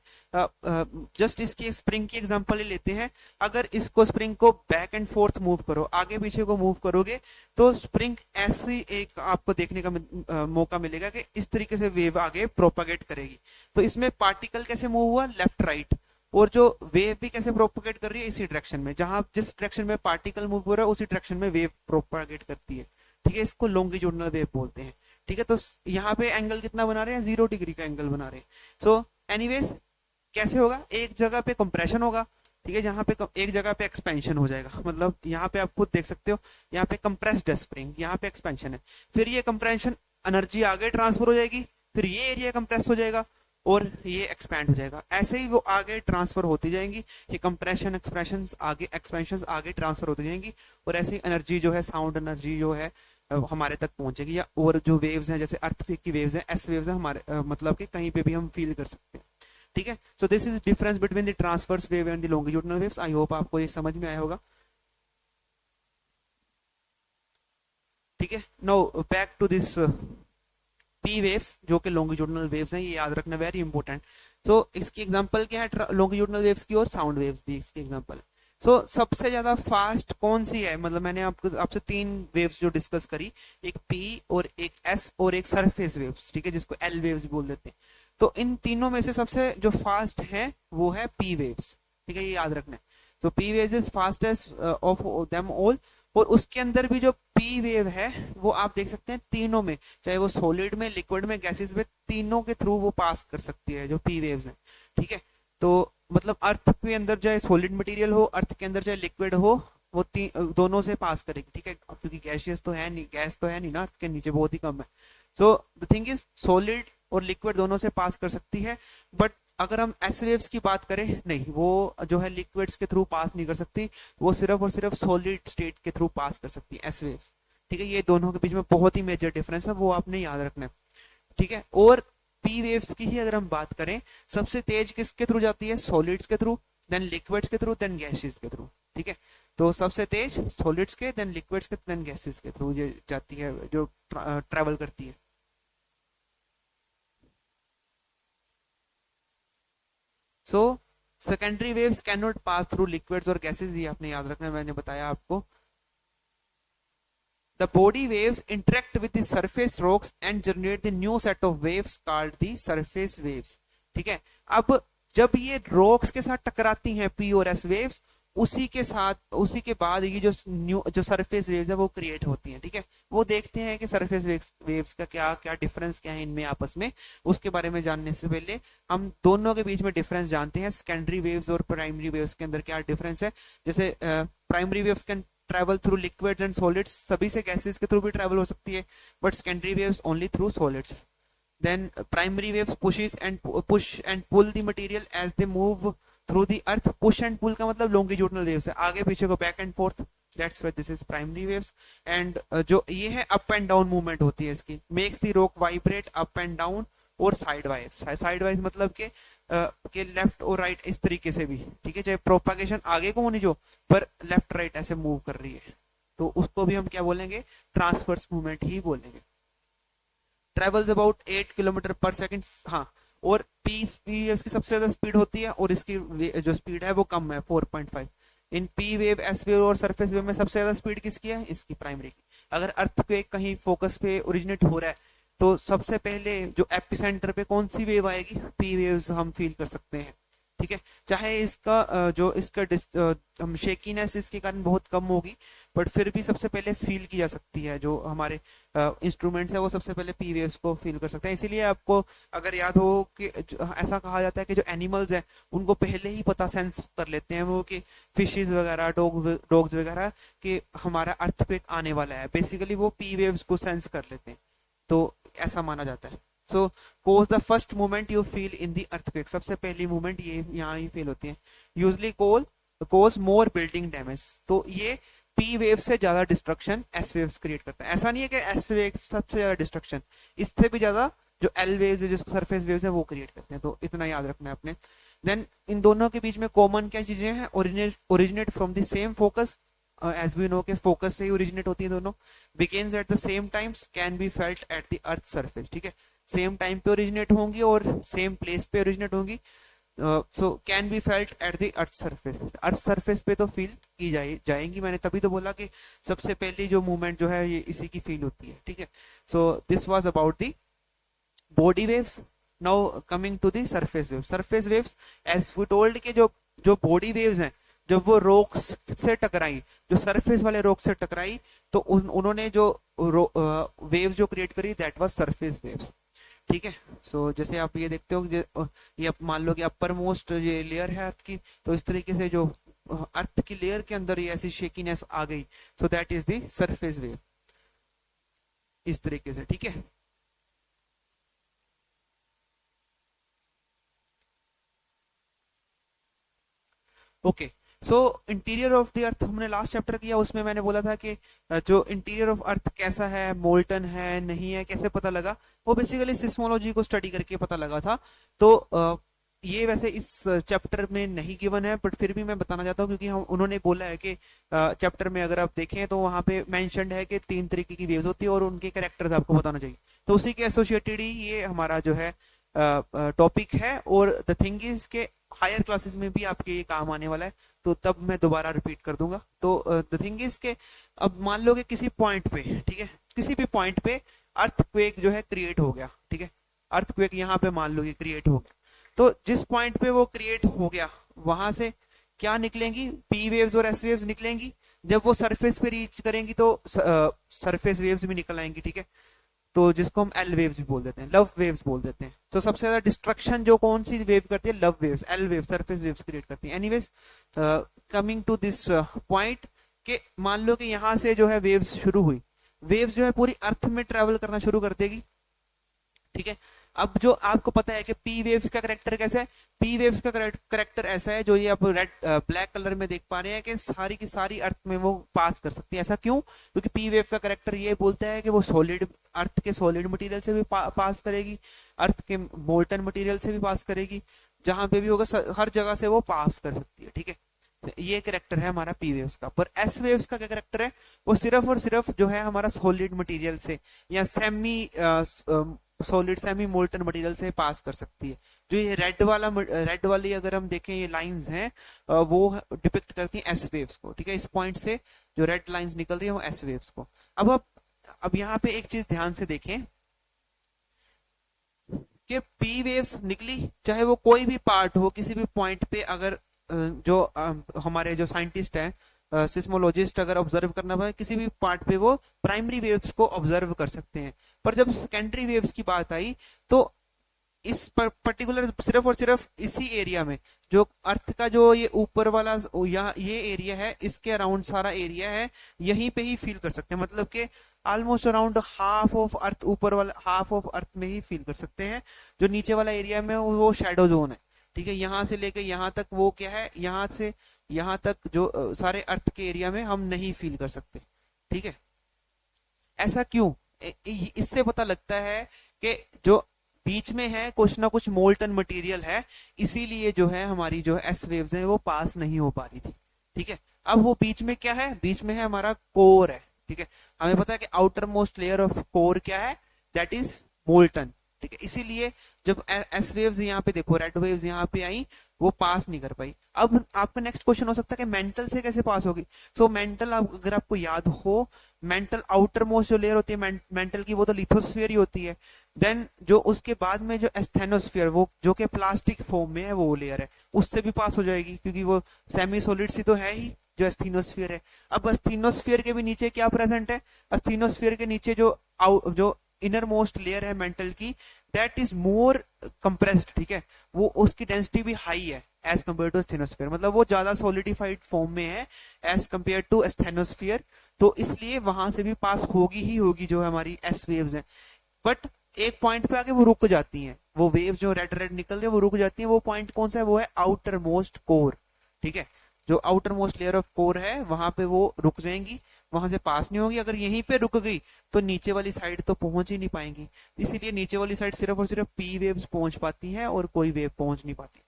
जस्ट इसकी स्प्रिंग की एग्जांपल ही लेते हैं। अगर इसको स्प्रिंग को बैक एंड फोर्थ मूव करो, आगे पीछे को मूव करोगे, तो स्प्रिंग ऐसी एक आपको देखने का मौका मिलेगा कि इस तरीके से वेव आगे प्रोपागेट करेगी। तो इसमें पार्टिकल कैसे मूव हुआ, लेफ्ट राइट, और जो वेव भी कैसे प्रोपागेट कर रही है, इसी डायरेक्शन में, जहां जिस डायरेक्शन में पार्टिकल मूव हो रहा है उसी डायरेक्शन में वेव प्रोपागेट करती है, ठीक है। इसको लॉन्गिट्यूडनल वेव बोलते हैं, ठीक है। तो यहाँ पे एंगल कितना बना रहे हैं, 0 डिग्री का एंगल बना रहे हैं। सो एनीवेज कैसे होगा, एक जगह पे कंप्रेशन होगा, ठीक है, जहां पे एक जगह पे एक्सपेंशन हो जाएगा। मतलब यहाँ पे आप खुद देख सकते हो, यहाँ पे कंप्रेस्ड है स्प्रिंग, यहाँ पे एक्सपेंशन है, फिर ये कंप्रेशन एनर्जी आगे ट्रांसफर हो जाएगी, फिर ये एरिया कंप्रेस हो जाएगा और ये एक्सपैंड हो जाएगा। ऐसे ही वो आगे ट्रांसफर होती जाएंगी, ये कंप्रेशन एक्सप्रेशन आगे, एक्सपेंशन आगे ट्रांसफर होती जाएंगी, और ऐसी एनर्जी जो है, साउंड एनर्जी जो है हमारे तक पहुंचेगी। या और जो वेव्स हैं, जैसे अर्थक्वेक की वेव्स हैं, एस वेव्स हैं, हमारे मतलब कि कहीं पे भी हम फील कर सकते हैं, ठीक है। So this is difference between the transverse wave and the longitudinal waves. I hope आपको ये समझ में आया होगा, ठीक है। Now back to this P waves जो कि लॉन्गिट्यूडनल वेव्स हैं, ये याद रखना वेरी इंपॉर्टेंट। सो इसकी एग्जांपल क्या है लॉन्गिट्यूडनल वेव्स की, और साउंड वेव्स भी इसकी एग्जांपल है। सो सबसे ज्यादा फास्ट कौन सी है, मतलब मैंने आपसे 3 वेव्स जो डिस्कस करी, एक पी और एक एस और एक सरफेस वेव्स, ठीक है, जिसको एल वेव्स बोल देते हैं। तो इन तीनों में से सबसे जो फास्ट है वो है पी वेव्स, ठीक है, ये याद रखना है। तो P waves is fastest of them all. और उसके अंदर भी जो पी वेव है वो आप देख सकते हैं तीनों में, चाहे वो सॉलिड में, लिक्विड में, गैसेस में, तीनों के थ्रू वो पास कर सकती है जो पी वेव्स है, ठीक है। तो मतलब अर्थ के अंदर चाहे सॉलिड मटेरियल हो, अर्थ के अंदर चाहे लिक्विड हो, वो दोनों से पास करेगी, ठीक है, क्योंकि गैसियस तो है नहीं, गैस तो है नहीं ना अर्थ के नीचे, बहुत ही कम है। So the thing is solid और लिक्विड दोनों से पास कर सकती है। बट अगर हम एस वेव्स की बात करें, नहीं, वो जो है लिक्विड्स के थ्रू पास नहीं कर सकती, वो सिर्फ और सिर्फ सॉलिड स्टेट के थ्रू पास कर सकती है एस वेव्स, ठीक है। ये दोनों के बीच में बहुत ही मेजर डिफरेंस है, वो आपने याद रखना है, ठीक है। और पी वेव्स की ही अगर हम बात करें, सबसे तेज किसके थ्रू जाती है? सॉलिड्स के थ्रू, देन लिक्विड्स के थ्रू, देन गैसेस के थ्रू, ठीक है। तो सबसे तेज सॉलिड्स के, देन लिक्विड्स के, देन गैसेस के थ्रू ये जाती है, जो ट्रेवल करती है। So secondary waves can not pass through liquids और गैसेस, ये आपने याद रखना है, मैंने बताया आपको। The body waves interact with the surface rocks and generate the new set of waves called the surface waves, ठीक है। अब जब ये रॉक्स के साथ टकराती हैं पी और एस वेव्स, उसी के बाद ये जो सरफेस वेव्स है वो क्रिएट होती हैं, ठीक है। वो देखते हैं कि सरफेस वेव्स का क्या क्या डिफरेंस क्या है इनमें आपस में। उसके बारे में जानने से पहले हम दोनों के बीच में डिफरेंस जानते हैं, सेकेंडरी वेव्स और प्राइमरी वेव्स के अंदर क्या डिफरेंस है। जैसे primary waves can travel through liquids and solids, सभी से गैसेस के थ्रू भी ट्रेवल हो सकती है, but secondary waves only through solids. Then primary waves push and pull the material as they move through the earth. Push and pull का मतलब लॉन्गिट्यूडनल वेव्स है, आगे पीछे को, back and forth, that's why this is primary waves. And जो ये है अप एंड डाउन मूवमेंट होती है इसकी, makes the rock vibrate up and down. और साइड वाइज मतलब के लेफ्ट और राइट इस तरीके से भी, ठीक है, चाहे प्रोपागेशन आगे को होनी जो, पर लेफ्ट राइट ऐसे मूव कर रही है, तो उसको भी हम क्या बोलेंगे? ट्रांसवर्स मूवमेंट ही बोलेंगे। ट्रेवल्स अबाउट 8 किलोमीटर पर सेकंड, हाँ। और पी इसकी सबसे ज्यादा स्पीड होती है, और इसकी जो स्पीड है वो कम है, 4.5। In P wave, S wave और सरफेस वेव में सबसे ज्यादा स्पीड किसकी है? इसकी, प्राइमरी की। अगर अर्थ पे कहीं फोकस पे ओरिजिनेट हो रहा है, तो सबसे पहले जो एपिसेंटर पे कौन सी वेव आएगी? पी वेव्स हम फील कर सकते हैं, ठीक है। चाहे इसका जो इसका हम शेकीनेस इसके कारण बहुत कम होगी, बट फिर भी सबसे पहले फील की जा सकती है। जो हमारे इंस्ट्रूमेंट्स है वो सबसे पहले पी वेव्स को फील कर सकते हैं। इसीलिए आपको अगर याद हो कि ऐसा कहा जाता है कि जो एनिमल्स हैं उनको पहले ही पता, सेंस कर लेते हैं वो, कि फिशेज वगैरह, डॉग्स वगैरह, कि हमारा अर्थ पे आने वाला है, बेसिकली वो पी वेव्स को सेंस कर लेते हैं, तो ऐसा माना जाता है। So cause the first movement you feel in the earthquake, सबसे पहली मूवमेंट ये यहाँ ही फील होती है। Usually cause more building damage, तो ये पी वेव से ज्यादा डिस्ट्रक्शन एस वेव्स क्रिएट करता है। ऐसा नहीं है कि एस वेव सबसे ज्यादा डिस्ट्रक्शन, इससे भी ज्यादा जो एल वेव्स है, जिसको सरफेस वेव्स है, वो क्रिएट करते हैं, तो इतना याद रखना है आपने। देन इन दोनों के बीच में कॉमन क्या चीजें हैं? Originate from the same focus, as we know के फोकस से ही ओरिजिनेट होती है दोनों। Begins at the same times, can be felt at the earth surface, ठीक है। सेम टाइम पे ओरिजिनेट होंगी और सेम प्लेस पे ओरिजिनेट होंगी। So can be felt at the earth surface, earth surface पे तो फील की जाएंगी। मैंने तभी तो बोला कि सबसे पहली जो मूवमेंट जो है ये इसी की फील होती है, ठीक है। So this was about the body waves. Now coming to the surface waves. Surface waves, as we told के जो जो बॉडी वेव्स हैं, जब वो रॉक्स से टकराई, जो सरफेस वाले रॉक से टकराई, तो उन्होंने जो वेव्स जो क्रिएट करी, दैट वाज सरफेस वेव्स, ठीक है। सो जैसे आप ये देखते हो, ये मान लो कि अपर मोस्ट ये लेयर है अर्थ की, तो इस तरीके से जो अर्थ की लेयर के अंदर ये ऐसी शेकीनेस आ गई, so that is the surface wave, इस तरीके से, ठीक है। Okay, so interior of the अर्थ हमने लास्ट चैप्टर किया, उसमें मैंने बोला था कि जो इंटीरियर ऑफ अर्थ कैसा है, मोल्टन है नहीं है, कैसे पता लगा? वो बेसिकली सिस्मोलॉजी को स्टडी करके पता लगा था। तो ये वैसे इस चैप्टर में नहीं गिवन है, बट फिर भी मैं बताना चाहता हूँ, क्योंकि हम उन्होंने बोला है कि चैप्टर में अगर आप देखें तो वहां पे मेंशन्ड है कि 3 तरीके की वेव्स होती है और उनके कैरेक्टर्स आपको बताना चाहिए, तो उसी के एसोसिएटेड ही ये हमारा जो है टॉपिक है। और द थिंग इज के हायर क्लासेस में भी आपके ये काम आने वाला है, तो तब मैं दोबारा रिपीट कर दूंगा। तो द थिंग इज के अब मान लो कि किसी पॉइंट पे, ठीक है, किसी भी पॉइंट पे अर्थक्वेक जो है क्रिएट हो गया, ठीक है। अर्थक्वेक यहाँ पे मान लो ये क्रिएट हो गया, तो जिस पॉइंट पे वो क्रिएट हो गया वहां से क्या निकलेंगी, पी वेव्स और एस वेव्स निकलेंगी। जब वो सरफेस पे रीच करेंगी तो सरफेस वेव्स भी निकल आएंगी, ठीक है। तो जिसको हम एल वेव्स भी बोल देते हैं, लव वेव्स बोल देते हैं। तो सबसे ज्यादा डिस्ट्रक्शन जो कौन सी वेव करती है, love waves, L wave, surface waves create करती है। Anyways coming to this point कि मान लो कि यहां से जो है वेव्स शुरू हुई, वेव्स जो है पूरी अर्थ में ट्रेवल करना शुरू कर देगी, ठीक है। अब जो आपको पता है कि पी वेव्स का करेक्टर कैसा है, पी वेव्स का करेक्टर ऐसा है जो ये आप रेड ब्लैक कलर में देख पा रहे हैं कि सारी की सारी अर्थ में वो पास कर सकती है। ऐसा क्यों? क्योंकि पी वेव का करेक्टर ये बोलता है कि वो सॉलिड, अर्थ के सॉलिड मटेरियल से भी पास करेगी, अर्थ के मोल्टन मटेरियल से भी पास करेगी, जहां पे भी होगा हर जगह से वो पास कर सकती है, ठीक है। ये करेक्टर है हमारा पी वेव्स का। पर एस वेव्स का क्या करेक्टर है, वो सिर्फ और सिर्फ जो है हमारा सॉलिड मटेरियल से या semi solid semi molten material से पास कर सकती है। जो ये रेड वाली अगर हम देखें ये लाइंस हैं, वो डिपिक्ट करती हैं एस वेव्स को, ठीक है। इस पॉइंट से जो रेड लाइंस निकल रही है वो एस वेव्स को। अब यहाँ पे एक चीज ध्यान से देखें कि पी वेव्स निकली, चाहे वो कोई भी पार्ट हो, किसी भी पॉइंट पे अगर जो हमारे जो साइंटिस्ट हैं, सिस्मोलॉजिस्ट अगर ऑब्जर्व करना पाए किसी भी पार्ट पे, वो प्राइमरी वेव्स को ऑब्जर्व कर सकते हैं। पर जब सेकेंडरी वेव्स की बात आई तो इस पर्टिकुलर सिर्फ और सिर्फ इसी एरिया में, जो अर्थ का जो ये ऊपर वाला ये एरिया है, इसके अराउंड सारा एरिया है, यहीं पे ही फील कर सकते हैं। मतलब कि almost around half of earth, ऊपर वाला हाफ ऑफ अर्थ में ही फील कर सकते हैं। जो नीचे वाला एरिया में वो शैडो जोन है, ठीक है। यहां से लेके यहां तक वो क्या है, यहां से यहां तक जो सारे अर्थ के एरिया में हम नहीं फील कर सकते, ठीक है। ऐसा क्यों? इससे पता लगता है कि जो बीच में है कुछ ना कुछ मोल्टन मटेरियल है, इसीलिए जो है हमारी जो एस वेव्स है वो पास नहीं हो पा रही थी, ठीक है। अब वो बीच में क्या है, बीच में है हमारा कोर है, ठीक है। हमें पता है कि outer most layer of core क्या है, दैट इज मोल्टन, ठीक है। इसीलिए जब एस वेव्स यहाँ पे देखो, रेड वेव्स यहाँ पे आई, वो पास नहीं कर पाई। अब आपका नेक्स्ट क्वेश्चन हो सकता है कि मेंटल से कैसे पास होगी। सो मेंटल, अगर आपको याद हो, मेंटल आउटर मोस्ट जो लेयर होती है मेंटल की, वो तो लिथोस्फीयर ही होती है। देन जो उसके बाद में जो एस्थेनोस्फीयर, वो जो कि प्लास्टिक फॉर्म में है, वो लेयर है, उससे भी पास हो जाएगी क्योंकि वो सेमी सॉलिड सी तो है ही जो एस्थीनोस्फीयर है। अब एस्थीनोस्फीयर के भी नीचे क्या प्रेजेंट है, एस्थीनोस्फीयर के नीचे जो इनर मोस्ट लेयर है मेंटल की, दैट इज मोर कंप्रेस्ड, ठीक है। वो उसकी डेंसिटी भी हाई है एज कम्पेयर टू एस्थेनोस्फीयर, मतलब वो ज्यादा सॉलिडिफाइड फॉर्म में है एज कम्पेयर टू एस्थेनोस्फीयर। तो इसलिए वहां से भी पास होगी ही होगी जो हमारी एस वेव्स हैं। बट एक पॉइंट पे आके वो रुक जाती हैं, वो वेव्स जो रेड रेड निकल रही है वो रुक जाती हैं। वो पॉइंट कौन सा है, वो है आउटर मोस्ट कोर, ठीक है। जो outer most layer of core है वहां पे वो रुक जाएंगी, वहां से पास नहीं होगी। अगर यहीं पे रुक गई तो नीचे वाली साइड तो पहुंच ही नहीं पाएंगी, इसीलिए नीचे वाली साइड सिर्फ और सिर्फ पी वेव्स पहुंच पाती हैं और कोई वेव पहुंच नहीं पाती,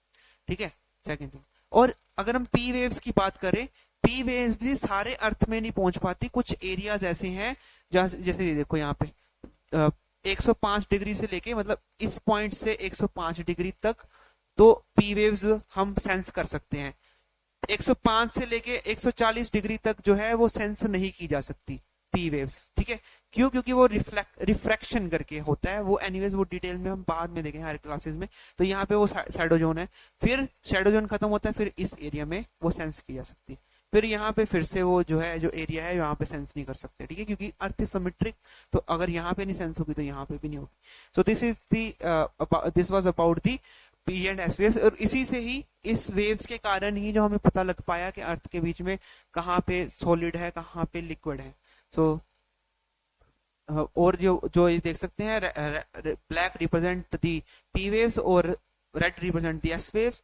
ठीक है। सेकंड थिंग, और अगर हम पी वेव्स की बात करें, पी वेव्स भी सारे अर्थ में नहीं पहुंच पाती। कुछ एरियाज ऐसे हैं जैसे देखो यहाँ पे 105 डिग्री से लेके, मतलब इस पॉइंट से 105 डिग्री तक तो पी वेव्स हम सेंस कर सकते हैं। 105 से लेके 140 डिग्री तक जो है वो सेंस नहीं की जा सकती पी वेव्स, ठीक है। क्यों? क्योंकि वो रिफ्रैक्शन करके होता है वो। एनीवेज वो डिटेल में हम बाद में देखेंगे हर क्लासेस में। तो यहाँ पे वो शैडो जोन है, फिर शैडो जोन खत्म होता है, फिर इस एरिया में वो सेंस की जा सकती है। फिर यहाँ पे फिर से वो जो है जो एरिया है यहाँ पे सेंस नहीं कर सकते, ठीक है, क्योंकि अर्थ इज सिमेट्रिक। तो अगर यहाँ पे नहीं सेंस होगी तो यहाँ पे भी नहीं होगी। सो this was about the P and S waves. और इसी से ही, इस वेव्स के कारण ही जो हमें पता लग पाया कि अर्थ के बीच में कहाँ पे सॉलिड है, कहाँ पे लिक्विड है। सो और जो जो ये देख सकते हैं, black represent the P waves और red represent the S waves.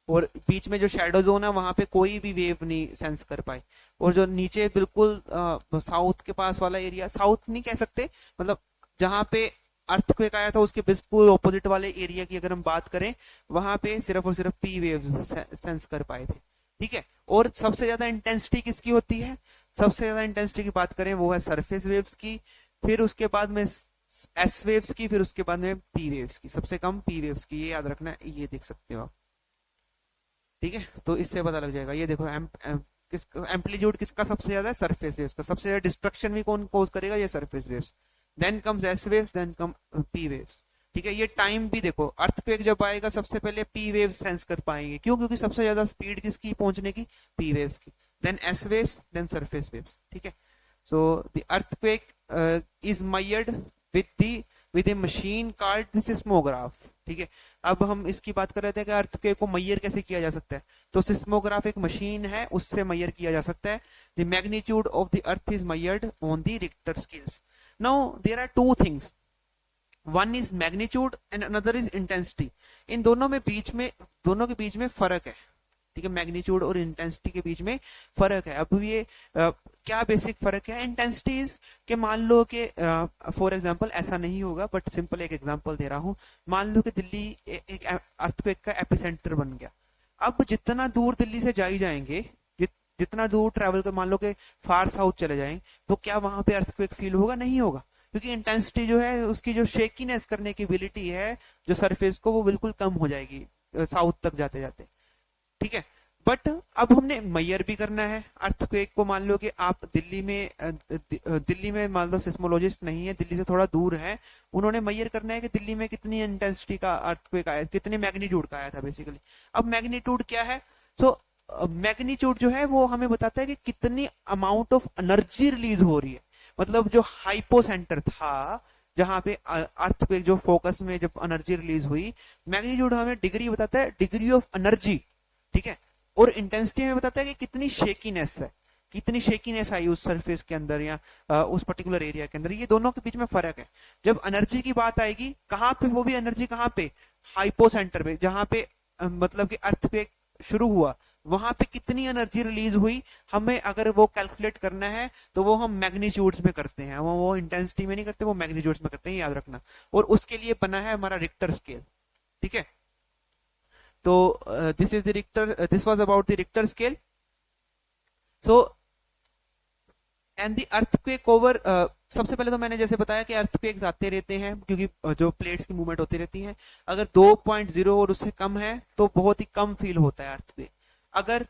और बीच में जो शैडो जोन है वहां पे कोई भी वेव नहीं सेंस कर पाए। और जो नीचे बिल्कुल साउथ के पास वाला एरिया, साउथ नहीं कह सकते, मतलब जहां पे अर्थक्वेक आया था उसके बिल्कुल ऑपोजिट वाले एरिया की अगर हम बात करें, वहां पे सिर्फ और सिर्फ पी वेव सेंस कर पाए थे, ठीक है। और सबसे ज्यादा इंटेंसिटी किसकी होती है? सबसे ज्यादा इंटेंसिटी की बात करें वो है सरफेस वेव्स की, फिर उसके बाद में एस वेव्स की, फिर उसके बाद में पी वेव्स की। सबसे कम पी वेव्स की, ये याद रखना है, ये देख सकते हो आप, ठीक है। तो इससे पता लग जाएगा। ये देखो किस एम्पलीट्यूड किसका सबसे ज्यादा है, सरफेस वेव्स का। सबसे ज्यादा डिस्ट्रक्शन भी कौन कोज करेगा, ये surface waves. Then comes S waves, then come P waves. ठीक है, ये टाइम भी देखो, अर्थक्वेक जब आएगा सबसे पहले पी वेव सेंस कर पाएंगे, क्यों, क्योंकि सबसे ज्यादा स्पीड किसकी पहुंचने की, पी वेव्स की। Then S waves, then surface waves. ठीक है, so the earthquake is measured with a machine called the seismograph. ठीक है, अब हम इसकी बात कर रहे थे कि अर्थक्वेक को मेजर कैसे किया जा सकता है, तो सिस्मोग्राफ एक मशीन है, उससे मेजर किया जा सकता है। The magnitude of the earth is measured on the Richter scales. Now there are two things, one is magnitude and another is intensity. इन दोनों के बीच में फर्क है। ठीक है, मैग्नीट्यूड और इंटेंसिटी के बीच में फर्क है। अब ये क्या बेसिक फर्क है, इंटेंसिटी इज के मान लो कि फॉर एग्जांपल ऐसा नहीं होगा, बट सिंपल एक एग्जांपल दे रहा हूं। मान लो कि दिल्ली एक अर्थक्वेक का एपिसेंटर बन गया। अब जितना दूर दिल्ली से जाएंगे, जितना दूर ट्रेवल कर, मान लो कि फार साउथ चले जाएंगे, तो क्या वहां पे अर्थक्वेक फील होगा, नहीं होगा, क्योंकि इंटेंसिटी जो है, उसकी जो शेकीनेस करने की एबिलिटी है जो सरफेस को, वो बिल्कुल कम हो जाएगी साउथ तक जाते जाते। ठीक है, बट अब हमने मेजर भी करना है अर्थक्वेक को। मान लो कि आप दिल्ली में मान लो सिस्मोलॉजिस्ट नहीं है, दिल्ली से थोड़ा दूर है, उन्होंने मेजर करना है कि दिल्ली में कितनी इंटेंसिटी का अर्थक्वेक आया, कितने मैग्नीट्यूड का आया था बेसिकली। अब मैग्नीट्यूड क्या है, तो मैग्नीट्यूड जो है वो हमें बताता है कि कितनी अमाउंट ऑफ एनर्जी रिलीज हो रही है। मतलब जो हाइपो सेंटर था, जहां पे अर्थक्वेक जो फोकस में जब एनर्जी रिलीज हुई, मैग्नीट्यूड हमें डिग्री बताता है, डिग्री ऑफ एनर्जी। ठीक है, और इंटेंसिटी में बताता है कि कितनी शेकीनेस है, कितनी शेकीनेस आई उस सरफेस के अंदर या उस पर्टिकुलर एरिया के अंदर। ये दोनों के बीच में फर्क है। जब एनर्जी की बात आएगी, कहां पे, वो भी एनर्जी कहां पे, हाइपो सेंटर पे, जहां पे मतलब कि अर्थक्वेक शुरू हुआ, वहां पे कितनी एनर्जी रिलीज हुई, हमें अगर वो कैलकुलेट करना है तो वो हम मैग्नीट्यूड्स में करते हैं, वो इंटेंसिटी में नहीं करते, वो मैग्नीट्यूड्स में करते हैं, याद रखना। और उसके लिए बना है हमारा रिक्टर स्केल। ठीक है, तो this was about the Richter scale. So and the earthquake over, सबसे पहले तो मैंने जैसे बताया कि अर्थक्वेक्स आते रहते हैं, क्योंकि जो प्लेट्स की मूवमेंट होती रहती है। अगर 2.0 और उससे कम है तो बहुत ही कम फील होता है अर्थक्वेक। अगर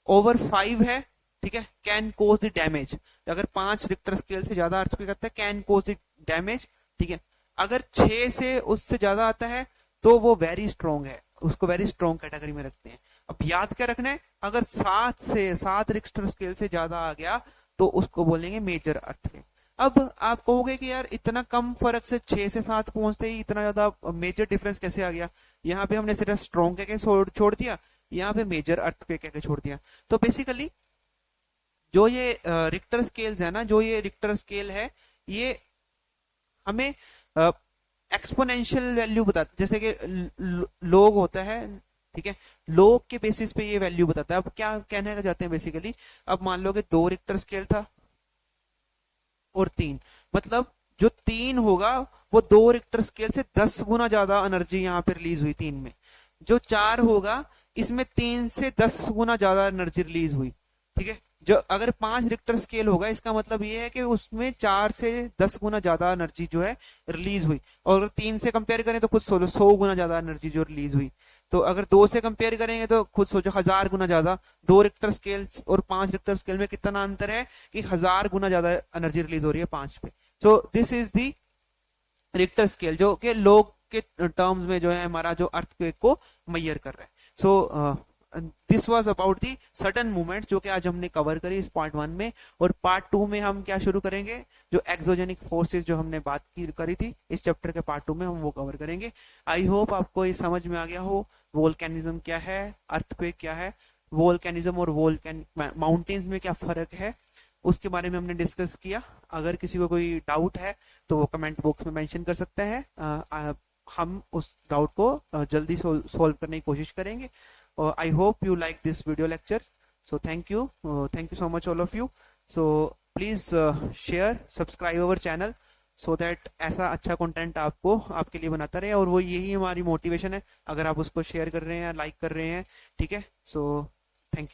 ओवर 5 है, ठीक है, कैन कोज द डैमेज। अगर 5 रिक्टर स्केल से ज्यादा अर्थक्वेक आता है, कैन कोज द डैमेज। ठीक है, अगर 6 से उससे ज्यादा आता है तो वो वेरी स्ट्रॉन्ग है, उसको वेरी स्ट्रॉन्ग कैटेगरी में रखते हैं। अब याद क्या रखना है, अगर 7 रिक्टर स्केल से ज्यादा आ गया तो उसको बोलेंगे मेजर अर्थक्वेक। अब आप कहोगे कि यार इतना कम फर्क से 6 से 7 पहुंचते ही इतना ज्यादा मेजर डिफरेंस कैसे आ गया, यहाँ पे हमने सिर्फ स्ट्रॉन्ग कह के छोड़ दिया, यहाँ पे मेजर अर्थक्वेक कह के छोड़ दिया। तो बेसिकली जो ये रिक्टर स्केल्स है ना, जो ये रिक्टर स्केल है, ये हमें एक्सपोनेंशियल वैल्यू बताते, जैसे कि लोग होता है, ठीक है, लोग के बेसिस पे ये वैल्यू बताता है। अब क्या कहने का चाहते हैं बेसिकली, अब मान लो कि 2 रिक्टर स्केल था और 3, मतलब जो 3 होगा वो 2 रिक्टर स्केल से 10 गुना ज्यादा एनर्जी यहाँ पे रिलीज हुई 3 में। जो 4 होगा, इसमें 3 से 10 गुना ज्यादा एनर्जी रिलीज हुई। ठीक है, जो अगर 5 रिक्टर स्केल होगा, इसका मतलब ये है कि उसमें 4 से 10 गुना ज्यादा एनर्जी जो है रिलीज हुई। और 3 से कंपेयर करें तो खुद सोचो 100 गुना ज्यादा एनर्जी जो रिलीज हुई। तो अगर 2 से कंपेयर करेंगे तो खुद सोचो 1000 गुना ज्यादा। 2 रिक्टर स्केल और 5 रिक्टर स्केल में कितना अंतर है कि 1000 गुना ज्यादा एनर्जी रिलीज हो रही है 5 पे। सो this is the Richter scale, जो कि लोग के टर्म्स में जो है हमारा जो अर्थक्वेक को मेजर कर रहा है। So this was about the sudden movement, जो कि आज हमने कवर करी इस पार्ट 1 में। और पार्ट 2 में हम क्या शुरू करेंगे, जो एक्सोजेनिक फोर्सेस जो हमने बात करी थी इस चैप्टर के पार्ट 2 में, हम वो कवर करेंगे। आई होप आपको ये समझ में आ गया हो, वोल्केनिज्म क्या है, अर्थक्वेक क्या है, वोल्केनिज्म और माउंटेन्स में क्या फर्क है, उसके बारे में हमने डिस्कस किया। अगर किसी को कोई डाउट है तो वो कमेंट बॉक्स में मेंशन कर सकते हैं, हम उस डाउट को जल्दी सॉल्व करने की कोशिश करेंगे। I hope you like this video lecture. So thank you so much all of you. So please share, subscribe our channel so that ऐसा अच्छा कंटेंट आपको आपके लिए बनाता रहे, और वो यही हमारी मोटिवेशन है। अगर आप उसको शेयर कर रहे हैं, लाइक कर रहे हैं, ठीक है, so